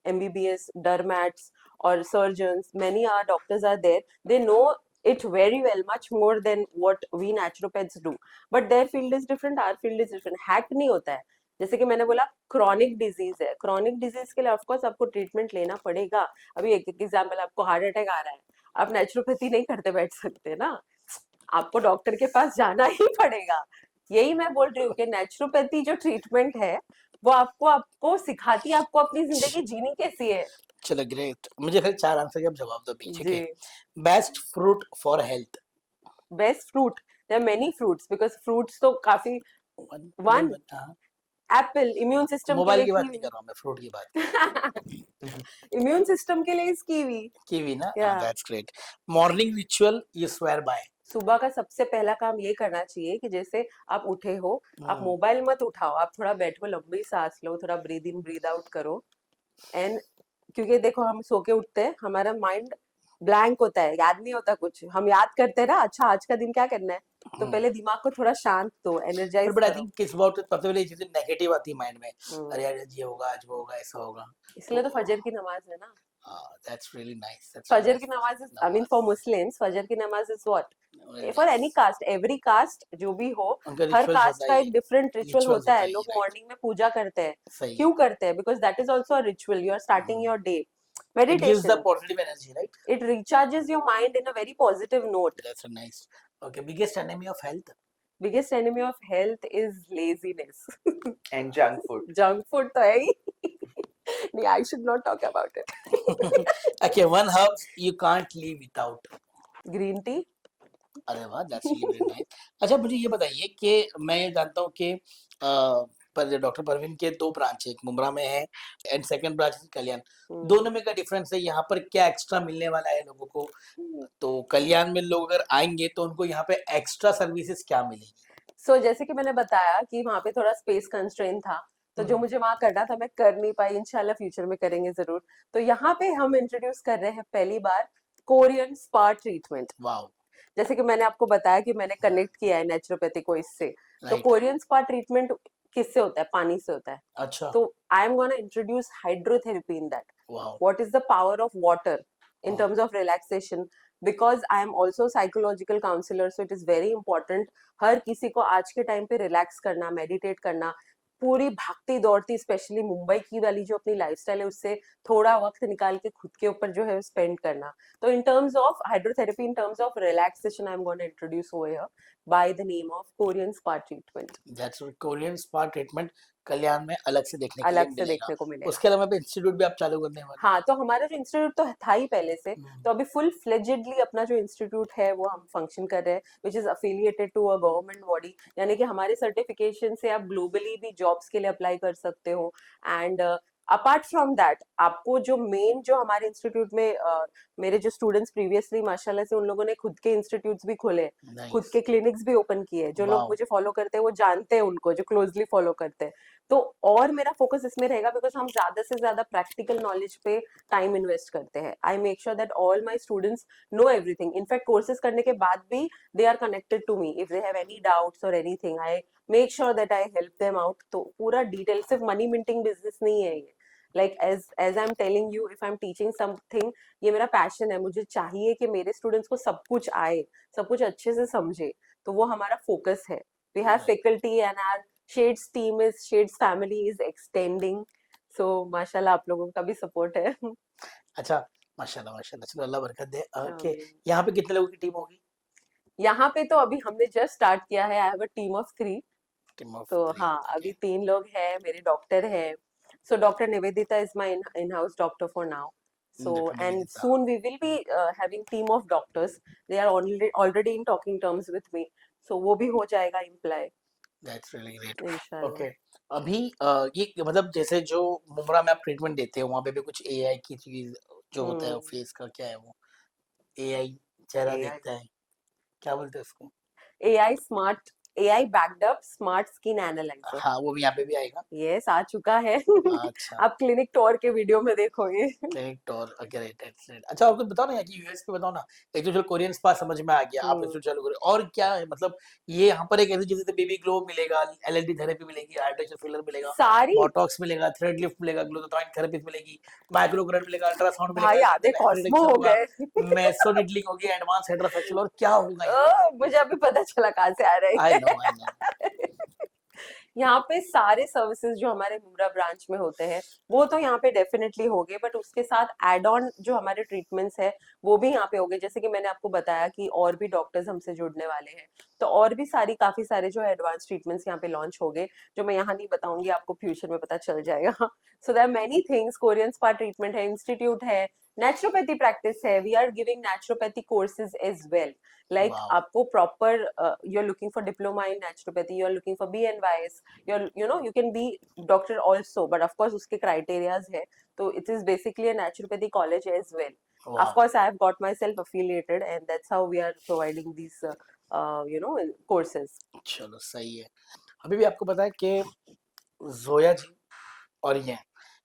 MBBS, dermats और surgeons, many our doctors are there. They know it very well, much more than what we naturopaths do. But their field is different, our field is different. Hack नहीं होता है। जैसे कि मैंने बोला chronic disease है, chronic disease के लिए ऑफकोर्स आपको ट्रीटमेंट लेना पड़ेगा। अभी एक एग्जाम्पल, आपको हार्ट अटैक आ रहा है, आप नेचुरोपैथी नहीं करते बैठ सकते ना, आपको डॉक्टर के पास जाना ही पड़ेगा। यही मैं बोल रही हूँ कि नेचुरोपैथी जो ट्रीटमेंट है वो आपको आपको सिखाती है आपको अपनी जिंदगी जीनी कैसी है। चलो ग्रेट, मुझे खाली 4 आंसर के आप जवाब दो भी, ठीक जी। है? Best fruit for health? Best fruit, there are many fruits, because fruits तो काफी। वन, एप्पल इम्यून सिस्टम के मोबाइल लिए, की बात नहीं कीवी कर रहा हूँ मैं, फ्रूट की बात। इम्यून सिस्टम के लिए इस कीवी। कीवी ना, या that's great. Morning ritual you swear by? सुबह का सबसे पहला काम ये करना चाहिए कि जैसे आप उठे हो, आप मोबाइल मत उठाओ, आप थोड़ा बैठो, लंबी सांस लो, थोड़ा ब्रीद इन ब्रीद आउट करो। एंड क्योंकि देखो हम सो के उठते हैं, हमारा माइंड ब्लैंक होता है, याद नहीं होता कुछ। हम याद करते हैं ना, अच्छा आज का दिन क्या करना है, तो पहले दिमाग को थोड़ा शांत दो, एनर्जाइज बट आई करो। थिंक किस बात सबसे पहले ये चीजें नेगेटिव आती है माइंड में, हम्म, अरे यार ये होगा, आज वो होगा, ऐसा होगा। इसलिए तो फजर की नमाज है ना। दैट्स रियली नाइस, दैट्स फजर की नाइस नमाज इज, आई मीन नमाज। फॉर मुस्लिम्स, फजर की नमाज is what, Very for nice. Any caste, every caste जो भी हो, उनका हर रिचुअल्स कास्ट होता का ही एक है, डिफरेंट रिचुअल रिचुअल्स होता होता है। ही है, लोग राइट? मॉर्निंग में पूजा करते हैं, सही है। क्यों करते हैं? Because that is also a ritual, you are starting your day. It gives the meditation, positive energy, right? it recharges your mind in a very positive note. That's a nice. Okay, biggest enemy of health? Biggest enemy of health is laziness. And junk food. Junk food तो है ही। नहीं, I should not talk about it. Okay, one herb you can't live without. Green tea. अरे वाह, that's really very nice. अच्छा मुझे ये बताइए कि मैं ये जानता हूँ कि पर डॉक्टर परवीन के 2 ब्रांच है, एक मुंब्रा में है एंड सेकंड ब्रांच कल्याण। दोनों में क्या डिफरेंस है? यहाँ पर क्या एक्स्ट्रा मिलने वाला है लोगों को? तो कल्याण में लोग अगर आएंगे तो उनको यहाँ पे एक्स्ट्रा सर्विसेज क्या मिलेगी? So, जैसे कि मैंने बताया कि वहाँ पे थोड़ा स्पेस कंस्ट्रेंट था, तो जो मुझे वहाँ करना था मैं कर नहीं पाई, इंशाल्लाह फ्यूचर में करेंगे जरूर। तो यहाँ पे हम इंट्रोड्यूस कर रहे हैं पहली बार कोरियन स्पा ट्रीटमेंट। वाओ, जैसे कि मैंने आपको बताया कि मैंने कनेक्ट किया है नेचुरोपैथी को इससे। तो राइट। कोरियन स्पा ट्रीटमेंट किससे होता है? पानी से होता है। अच्छा, So I am gonna introduce hydrotherapy in that. Wow, What is the power of water in Wow. terms of relaxation? Because I am also psychological counselor, so it is very important. हर किसी को आज के time पे relax करना, meditate करना, पूरी भागती दौड़ती, स्पेशली मुंबई की वाली जो अपनी लाइफस्टाइल है, उससे थोड़ा वक्त निकाल के खुद के ऊपर जो है स्पेंड करना। तो in terms of hydrotherapy, in terms of relaxation, I am gonna introduce over here by the name of Korean spa treatment. That's Korean spa treatment Kalyan में अलग से देखने के लिए अलग से मिलेगा। देखने को मिलेगा। उसके अलावा इंस्टीट्यूट भी आप चालू करने वाले? हाँ, तो हमारा जो इंस्टीट्यूट तो था ही पहले से, हम्म, तो अभी फुल फ्लेजेडली अपना जो इंस्टीट्यूट है वो हम फंक्शन कर रहे हैं, which is affiliated to a government body. यानी कि हमारे सर्टिफिकेशन से आप ग्लोबली भी जॉब्स के लिए अप्लाई कर सकते हो। एंड अपार्ट फ्रॉम दैट, आपको जो मेन जो हमारे इंस्टीट्यूट में मेरे जो स्टूडेंट्स प्रीवियसली माशाल्लाह से उन लोगों ने खुद के इंस्टीट्यूट्स भी खोले, खुद नाइस, के क्लिनिक्स भी ओपन किए। जो लोग वाओ, मुझे फॉलो करते हैं वो जानते हैं उनको, जो क्लोजली फॉलो करते हैं। तो और मेरा फोकस इसमें रहेगा, बिकॉज हम ज्यादा से ज्यादा प्रैक्टिकल नॉलेज पे टाइम इन्वेस्ट करते हैं। I make sure that all my students know everything. In fact courses करने के बाद भी they are connected to me, if they have any doubts or anything, I make sure that I help them out. तो पूरा detail, सिर्फ money minting business नहीं है ये। Like as I am telling you, if I am teaching something, ये मेरा passion है। मुझे चाहिए कि मेरे स्टूडेंट्स को सब कुछ आए, सब कुछ अच्छे से समझे, तो वो हमारा फोकस है। We have faculty and our Shades team is, Shades family is extending. So माशाल्लाह आप लोगों का भी सपोर्ट है। अच्छा, माशाल्लाह माशाल्लाह, चलो अल्लाह बरकत दे। ओके, यहाँ पे कितने लोगों की टीम होगी? यहाँ पे तो अभी हमने जस्ट स्टार्ट किया है। I have a team of 3। Team of तो 3, हाँ, अभी 3 लोग हैं, मेरे डॉक्टर हैं। So doctor Nivedita is my in house doctor for now. So Definitely, and Geeta. soon we will be having team of doctors. They are already in talking terms with me. So वो भी हो जाएगा imply That's really great. इंशाल्लाह. Okay. अभी ये मतलब जैसे जो मुमरा में आप ट्रीटमेंट देते हो वहाँ पे भी कुछ एआई की चीज जो होता है हम्म. फेस का क्या है वो एआई चेहरा AI देखता है क्या बोलते हैं उसको AI backed up smart skin analyzer. हाँ वो भी यहाँ पे भी आएगा यस आ चुका है. अच्छा आप क्लिनिक टूर के वीडियो में देखोगे. करेक्ट और ग्रेट एक्सीलेंट अच्छा और कुछ बताओ ना यार कि यूएस पे बताओ ना एक तो चलो कोरियन स्पा समझ में आ गया आप इसको चालू करो और क्या है मतलब ये यहाँ पर एक ऐसी चीज है बेबी ग्लो मिलेगा एलएलडी थेरेपी मिलेगी आर्टिफिशियल फिलर मिलेगा सारी बोटॉक्स मिलेगा थ्रेड लिफ्ट मिलेगा ग्लूटाथाइन थेरेपी मिलेगी माइक्रोकरेंट मिलेगा अल्ट्रासाउंड भाई मिलेगा आधे कॉस्मो हो होगा गए. मेसो नीडलिंग होगी एडवांस हाइड्रोफैक्चुअल और क्या होगा यहाँ मुझे अभी पता चला कहाँ से आ रहे आई हैं. नो यहाँ पे सारे सर्विसेज जो हमारे मुमरा ब्रांच में होते हैं वो तो यहाँ पे डेफिनेटली होंगे बट उसके साथ एड ऑन जो हमारे ट्रीटमेंट्स है वो भी यहाँ पे होंगे जैसे कि मैंने आपको बताया कि और भी डॉक्टर्स हमसे जुड़ने वाले हैं तो और भी काफी सारे जो है एडवांस ट्रीटमेंट्स यहाँ पे लॉन्च हो गए जो मैं यहाँ नहीं बताऊंगी आपको फ्यूचर में पता चल जाएगा. So there are many things Korean spa treatment है इंस्टीट्यूट है नेचुरोपैथी प्रैक्टिस है we are giving naturopathy courses as well like Wow. आपको proper you're looking for diploma in naturopathy you're looking for BNYS you can be doctor also but of course उसके criterias है तो it is basically a naturopathy college as well. Wow. Of course I have got myself affiliated and that's how we are providing these courses. चलो सही है अभी भी आपको पता है कि जोया जी और ये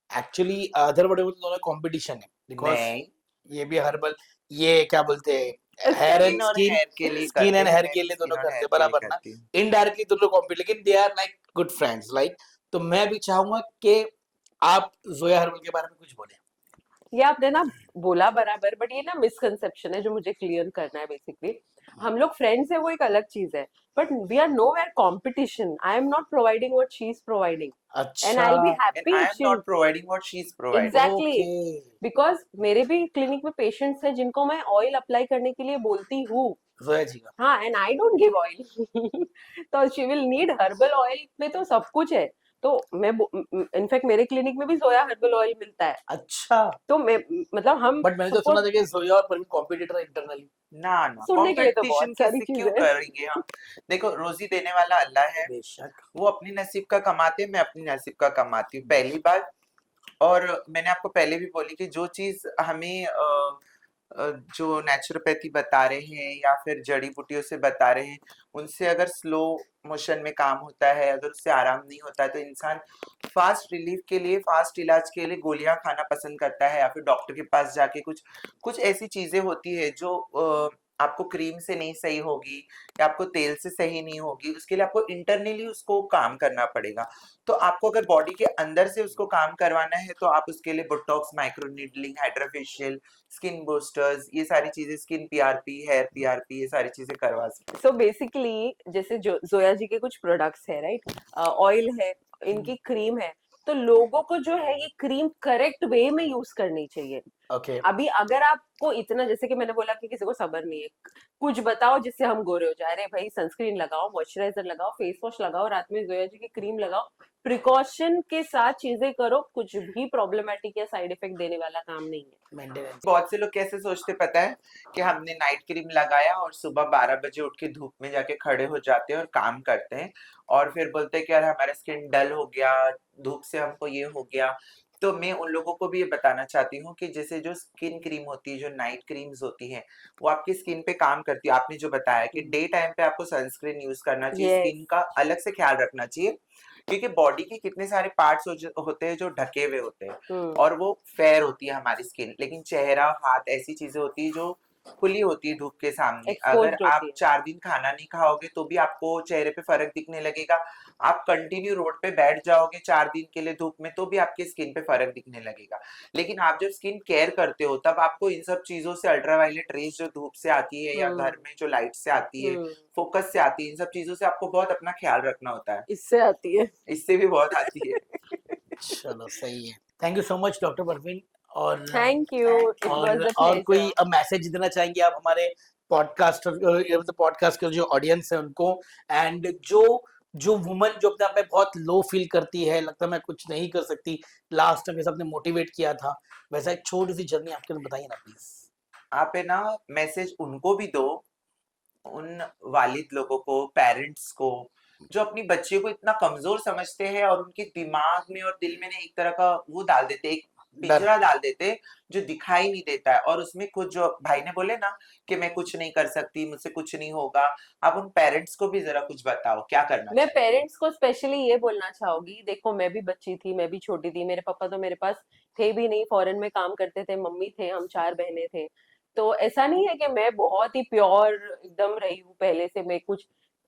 एक्चुअली अदर बड़े दोनों कंपटीशन है बिकॉज नहीं ये भी हर्बल ये क्या बोलते हैं हेयर एंड और स्किन हेयर के लिए स्किन एंड करते हैं, हेयर मैं के भी लिए skin दोनों और करते hair हैं के लिए बराबर ना करती हूँ. इनडायरेक्टली दोनों कॉम्पीट लेकिन they are like good friends like तो मैं भी चाहूंगा कि आप जोया हर्बल के बारे में कुछ बोले ये आपने ना बोला बराबर बट ये ना मिसकंसेप्शन है जो मुझे क्लियर करना है बेसिकली हम लोग फ्रेंड्स है वो एक अलग चीज है but we are nowhere competition I am not providing what she is providing and I will be अच्छा And happy I if am she not providing what she is providing. Exactly okay because मेरे भी clinic में patients हैं जिनको मैं oil apply करने के लिए बोलती हूँ जोया जी का हाँ and I don't give oil तो she will need herbal oil में तो सब कुछ है तो मैं इनफैक्ट मेरे क्लिनिक में भी जोया हर्बल ऑयल मिलता है अच्छा तो मैं मतलब हम बट मैंने तो सुना था कि जोया और परवीन कॉम्पिटिटर इंटरनली ना ना सुनने के लिए तो कंपटीशन बहुत सारी किससे क्यों चीजें करेंगे हम. देखो रोजी देने वाला अल्लाह है. बेशक वो अपनी नसीब का कमाते हैं, मैं अपनी नसीब का कमाती हूँ पहली बात. और मैंने आपको पहले भी बोली कि जो चीज हमें जो नेचुरोपैथी बता रहे हैं या फिर जड़ी बूटियों से बता रहे हैं उनसे अगर स्लो मोशन में काम होता है अगर उससे आराम नहीं होता है तो इंसान फास्ट रिलीफ के लिए फास्ट इलाज के लिए गोलियां खाना पसंद करता है या फिर डॉक्टर के पास जाके कुछ कुछ ऐसी चीजें होती है जो आपको क्रीम से नहीं सही होगी या आपको तेल से सही नहीं होगी उसके लिए आपको इंटरनली उसको काम करना पड़ेगा. तो आपको अगर बॉडी के अंदर से उसको काम करवाना है तो आप उसके लिए Botox micro needling hydrofacial skin boosters ये सारी चीजें स्किन पीआरपी हेयर पीआरपी ये सारी चीजें करवा सकते सो बेसिकली जैसे जो जोया जी के कुछ प्रोडक्ट्स है राइट ऑयल है इनकी क्रीम है तो लोगों को जो है ये क्रीम करेक्ट वे में यूज करनी चाहिए. ओके अभी अगर आपको इतना जैसे कि मैंने बोला कि किसी को सब्र नहीं है कुछ बताओ जिससे हम गोरे हो जाए अरे भाई सनस्क्रीन लगाओ मॉइस्चराइजर लगाओ फेस वॉश लगाओ रात में जोया जी की क्रीम लगाओ प्रिकॉशन के साथ चीजें करो कुछ भी प्रॉब्लमेटिक या साइड इफेक्ट देने वाला काम नहीं है. मेंटेनेंस बहुत से लोग कैसे सोचते पता है कि हमने नाइट क्रीम लगाया और सुबह 12 बजे उठ के धूप में जाके खड़े हो जाते हैं और काम करते हैं और फिर बोलते हैं कि यार हमारा स्किन डल हो गया धूप से हमको ये हो गया. तो मैं उन लोगों को भी ये बताना चाहती हूँ कि जैसे जो स्किन क्रीम होती है जो नाइट क्रीम्स होती है वो आपकी स्किन पे काम करती है. आपने जो बताया कि डे टाइम पे आपको सनस्क्रीन यूज करना चाहिए Yes. स्किन का अलग से ख्याल रखना चाहिए क्योंकि बॉडी के कितने सारे पार्ट्स होते हैं जो ढके हुए होते हैं और वो फेयर होती है हमारी स्किन लेकिन चेहरा हाथ ऐसी चीजें होती है जो खुली होती है धूप के सामने. Exposed अगर आप होती है. 4 दिन खाना नहीं खाओगे तो भी आपको चेहरे पे फर्क दिखने लगेगा. आप कंटिन्यू रोड पे बैठ जाओगे 4 दिन के लिए धूप में तो भी आपके स्किन पे फर्क दिखने लगेगा. लेकिन आप जब स्किन केयर करते हो तब आपको इन सब चीजों से अल्ट्रावायलेट रेज जो धूप से आती है या घर में जो लाइट से आती है फोकस से आती है इन सब चीजों से आपको बहुत अपना ख्याल रखना होता है. इससे आती है इससे भी बहुत आती है. चलो सही है thank you so much doctor Parveen और thank you it was a और कोई प्लेजर. मैसेज देना चाहेंगे आप हमारे पॉडकास्ट के जो ऑडियंस है उनको एंड जो जो वुमन जो अपने आप में बहुत लो फील करती है, लगता है मैं कुछ नहीं कर सकती, लास्ट टाइम जैसे आपने मोटिवेट किया था, वैसा एक छोटी सी जर्नी आपके लिए बताइए ना प्लीज। आप है ना मैसेज उनको भी दो, उन वालिद लोगों को, पेरेंट्स को, जो अपनी बच्चे को इतना कमजोर समझते हैं और उनके दिमाग में और दिल में ना एक तरह का वो डाल देते, एक डर। पिंजरा डाल देते जो दिखाई नहीं देता है, और उसमें खुद जो भाई ने बोले ना कि मैं कुछ नहीं कर सकती, मुझसे कुछ नहीं होगा, आप उन पेरेंट्स को भी जरा कुछ बताओ क्या करना मैं चाहिए। पेरेंट्स को स्पेशली ये बोलना चाहूंगी, देखो मैं भी बच्ची थी, मैं भी छोटी थी, मेरे पापा तो मेरे पास थे भी नहीं, फॉरेन में काम करते थे, मम्मी थे, हम 4 बहनें थे। तो ऐसा नहीं है कि मैं बहुत ही प्योर एकदम रही हूँ पहले से।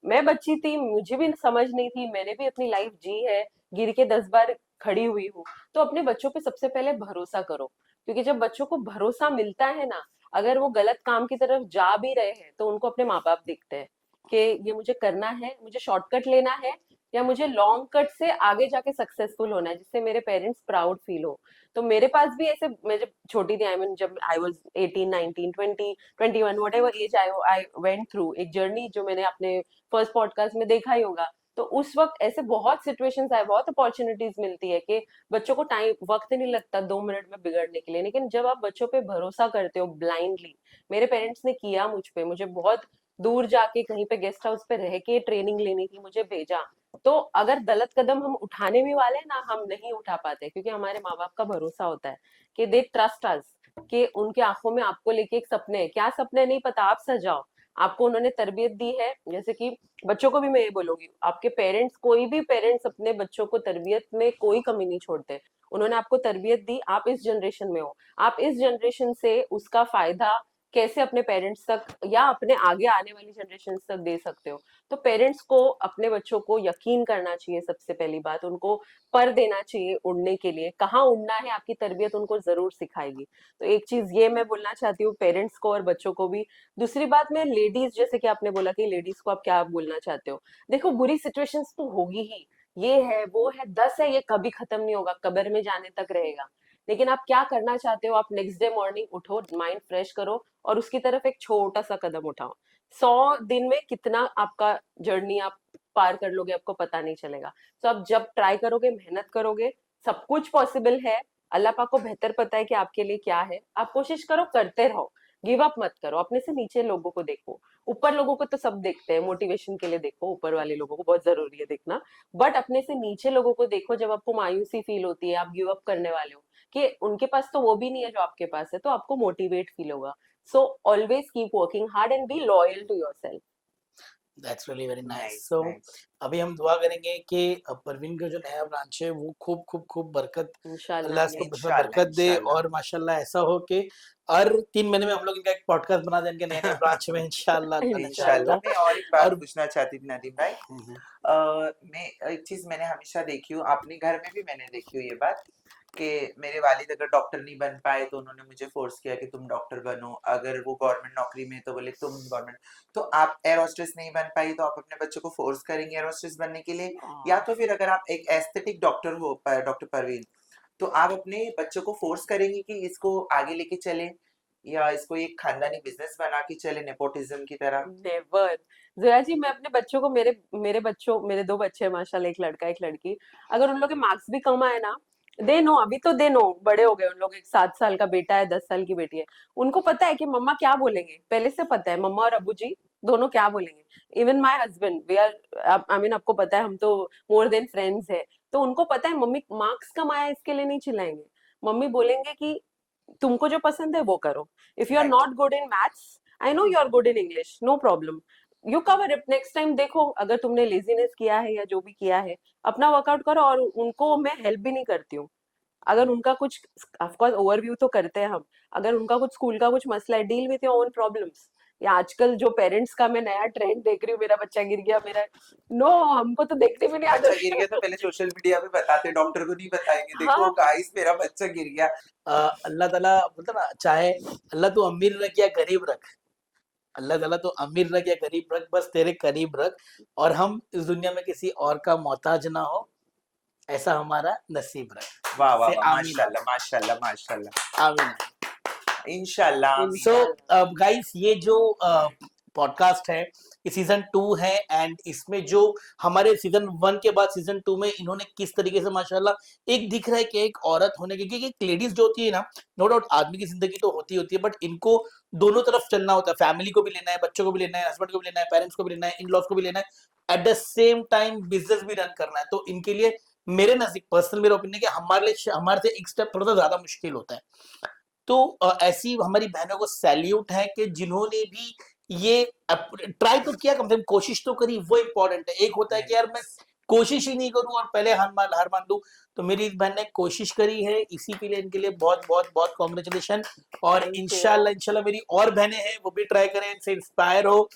मैं बच्ची थी, मुझे भी समझ नहीं थी, मैंने भी अपनी लाइफ जी है, गिर के 10 बार खड़ी हुई हूँ। तो अपने बच्चों पे सबसे पहले भरोसा करो, क्योंकि जब बच्चों को भरोसा मिलता है ना, अगर वो गलत काम की तरफ जा भी रहे हैं तो उनको अपने माँ बाप दिखते हैं कि ये मुझे करना है, मुझे शॉर्टकट लेना है, या मुझे लॉन्ग कट से आगे जाके सक्सेसफुल होना है, जिससे मेरे पेरेंट्स प्राउड फील हो। तो मेरे पास भी ऐसे, मैं जब छोटी थी, आई मीन जब I was 18 19 20 21 whatever age I went through एक जर्नी, जो मैंने अपने फर्स्ट पॉडकास्ट में देखा ही होगा। तो उस वक्त ऐसे बहुत सिचुएशंस आए, बहुत अपॉर्चुनिटीज मिलती है कि बच्चों को टाइम वक्त नहीं लगता 2 मिनट में बिगड़ने के लिए, लेकिन जब आप बच्चों पे भरोसा करते हो ब्लाइंडली, मेरे पेरेंट्स ने किया मुझ पे, मुझे बहुत दूर जाके कहीं पे गेस्ट हाउस पे रह के ट्रेनिंग लेनी थी, मुझे भेजा। तो अगर गलत कदम हम उठाने भी वाले ना, हम नहीं उठा पाते, क्योंकि हमारे माँ बाप का भरोसा होता है कि दे ट्रस्ट अस, कि उनके आंखों में आपको लेके एक सपने है, क्या सपने नहीं पता, आप सजाओ। आपको उन्होंने तरबियत दी है, जैसे कि बच्चों को भी मैं ये बोलूंगी, आपके पेरेंट्स, कोई भी पेरेंट्स अपने बच्चों को तरबियत में कोई कमी नहीं छोड़ते। उन्होंने आपको तरबियत दी, आप इस जनरेशन में हो, आप इस जनरेशन से उसका फायदा कैसे अपने पेरेंट्स तक या अपने आगे आने वाली जनरेशन तक दे सकते हो। तो पेरेंट्स को अपने बच्चों को यकीन करना चाहिए, सबसे पहली बात उनको पर देना चाहिए उड़ने के लिए, कहाँ उड़ना है आपकी तरबियत उनको जरूर सिखाएगी। तो एक चीज ये मैं बोलना चाहती हूँ पेरेंट्स को और बच्चों को भी। दूसरी बात, मैं लेडीज, जैसे कि आपने बोला कि लेडीज को आप क्या बोलना चाहते हो, देखो बुरी सिचुएशंस तो होगी ही, ये है वो है 10 है, ये कभी खत्म नहीं होगा, कब्र में जाने तक रहेगा। लेकिन आप क्या करना चाहते हो, आप नेक्स्ट डे मॉर्निंग उठो, माइंड फ्रेश करो और उसकी तरफ एक छोटा सा कदम उठाओ। 100 दिन में कितना आपका जर्नी आप पार कर लोगे आपको पता नहीं चलेगा। तो आप जब ट्राई करोगे, मेहनत करोगे, सब कुछ पॉसिबल है। अल्लाह पाक को बेहतर पता है कि आपके लिए क्या है। आप कोशिश करो, करते रहो, गिव अप मत करो। अपने से नीचे लोगों को देखो, ऊपर लोगों को तो सब देखते हैं, मोटिवेशन के लिए देखो, ऊपर वाले लोगों को बहुत जरूरी है देखना, बट अपने से नीचे लोगों को देखो। जब आपको मायूसी फील होती है, आप गिव अप करने वाले हो कि उनके पास तो वो भी नहीं है जो आपके पास है, तो आपको मोटिवेट फील होगा। So always keep working hard and be loyal to yourself. That's really very nice. Nice so nice. अभी हम दुआ करेंगे कि परवीन का जो नया ब्रांच है वो खूब खूब खूब बरकत, इंशाल्लाह अल्लाह इसको आमीन। उसमें इंशाल्लाह बरकत दे, इंशाल्लाह। और माशाल्लाह ऐसा हो कि हर 3 महीने में हम लोग इनका एक पॉडकास्ट बना दें इनके नए नए ब्रांच में, इंशाल्लाह अल्लाह ने चाहा इंशाल्लाह। तो। इंशाल्लाह। मैं और एक बात और पूछना चाहती थी नदीम भाई। हम्म, मैं एक चीज मैंने हमेशा देखी हूँ, अपने घर में भी मैंने देखी हुई ये बात, कि मेरे वालिद अगर डॉक्टर नहीं बन पाए तो उन्होंने मुझे फोर्स किया कि तुम डॉक्टर बनो, अगर वो गवर्नमेंट नौकरी में तो बोले तुम गवर्नमेंट। तो आप एयर होस्टेस नहीं बन पाई तो आप अपने बच्चों को फोर्स करेंगे एयर होस्टेस बनने के लिए, या तो फिर अगर आप एक एस्थेटिक डॉक्टर हो डॉक्टर परवीन, तो आप अपने बच्चों को फोर्स करेंगे कि इसको आगे लेके चले, या इसको एक खानदानी बिजनेस बना के चले नेपोटिज्म की तरह। नेवर। जया जी, मैं अपने बच्चों को, मेरे 2 बच्चे हैं माशाल्लाह, एक लड़का एक लड़की, अगर उन लोग के मार्क्स भी कम आए ना, दे नो, अभी तो दे नो, बड़े हो गए उन लोग, एक 7 साल का बेटा है, 10 साल की बेटी है, उनको पता है कि मम्मा क्या बोलेंगे, पहले से पता है मम्मा और अबू जी दोनों क्या बोलेंगे। Even my husband, we are, I mean आपको पता है हम तो मोर देन फ्रेंड्स है, तो उनको पता है मम्मी मार्क्स कम आया इसके लिए नहीं चिल्लाएंगे, मम्मी बोलेंगे कि तुमको जो पसंद है वो करो। If you are right. Not good in maths, I know you are good in English, no problem, you cover it next time. देखो अगर तुमने लेजीनेस किया है या जो भी किया है, अपना वर्कआउट करो। और उनको मैं हेल्प भी नहीं करती हूँ, अगर उनका कुछ, ऑफकोर्स ओवरव्यू तो करते हैं हम, अगर उनका कुछ स्कूल का कुछ मसला है, deal with your own problems. या आजकल जो पेरेंट्स का मैं नया ट्रेंड देख रही हूँ, मेरा बच्चा गिर गया, मेरा, नो, हमको तो देखने भी नहीं आता। बच्चा गिर गया तो पहले सोशल मीडिया पे बताते, डॉक्टर को नहीं बताएंगे, देखो हाँ, गाइस मेरा बच्चा गिर गया। अल्लाह ताला बोलता ना, चाहे अल्लाह तू अमीर रख या गरीब रख, अल्लाह ताला तो अमीर रख या गरीब रख, बस तेरे करीब रख, और हम इस दुनिया में किसी और का मोहताज ना हो, ऐसा हमारा नसीब रख। वाह वाह से वाह, आमीन माशाल्लाह माशाल्लाह माशाल्लाह। आमीन। इंशाल्लाह सो आमीन। गाइस, ये जो पॉडकास्ट है, ये सीजन 2 है एंड इसमें जो हमारे सीजन 1 के बाद सीजन 2 में इन्होंने किस तरीके से माशाल्लाह एक दिख रहा है कि एक औरत होने के, क्योंकि एक लेडीज जो होती है ना, नो डाउट आदमी की जिंदगी तो होती है, बट इनको दोनों तरफ चलना होता है, फैमिली को भी लेना है, बच्चों को भी लेना है, हस्बैंड को भी लेना है, पेरेंट्स को भी लेना है, इन लॉज को भी लेना है, at the same time business भी रन करना है। तो इनके लिए मेरे नजदीक पर्सनल मेरा ओपिनियन है कि हमारे से एक स्टेप थोड़ा सा ज्यादा मुश्किल होता है। तो ऐसी हमारी बहनों को सैल्यूट है कि जिन्होंने भी ये ट्राई तो किया, कम से कम कोशिश तो करी, वो इम्पोर्टेंट है। एक होता है कि यार मैं कोशिश ही नहीं करूं और पहले हार मान दूं, तो मेरी इस बहन ने कोशिश करी है, इसी के लिए इनके लिए बहुत बहुत बहुत कॉन्ग्रेचुलेशन। और Thank you. इंशाल्लाह मेरी और बहनें हैं वो भी ट्राई करें, इनसे इंस्पायर हो,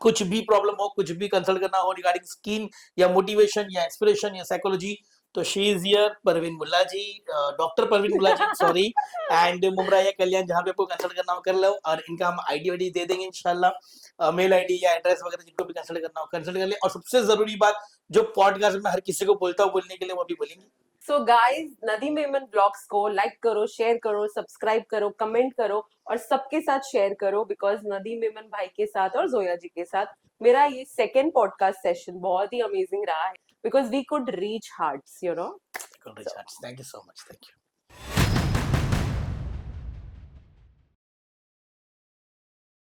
कुछ भी प्रॉब्लम हो, कुछ भी कंसल्ट करना हो रिगार्डिंग स्किन या मोटिवेशन या इंस्पिरेशन या साइकोलॉजी, तो she is here, Parveen Mulla ji, doctor Parveen Mulla ji, sorry, and Mumbra या कल्याण, जहाँ पे आपको कंसल्ट करना हो कर लो। और इनका हम आईडी वाईडी दे देंगे इंशाल्लाह, मेल आईडी या एड्रेस वगैरह, जिनको भी कंसल्ट करना हो कंसल्ट कर ले। और सबसे जरूरी बात जो पॉडकास्ट में हर किसी को बोलता हूँ बोलने के लिए, वो भी बोलेंगे। So guys, Nadeem Memon blogs को लाइक करो, शेयर करो, सब्सक्राइब करो, कमेंट करो और सबके साथ शेयर करो, बिकॉज नदीम मेमन भाई के साथ और जोया जी के साथ मेरा ये सेकंड पॉडकास्ट सेशन बहुत ही अमेजिंग रहा है, because we could reach hearts, you know. Thank you so much. Thank you.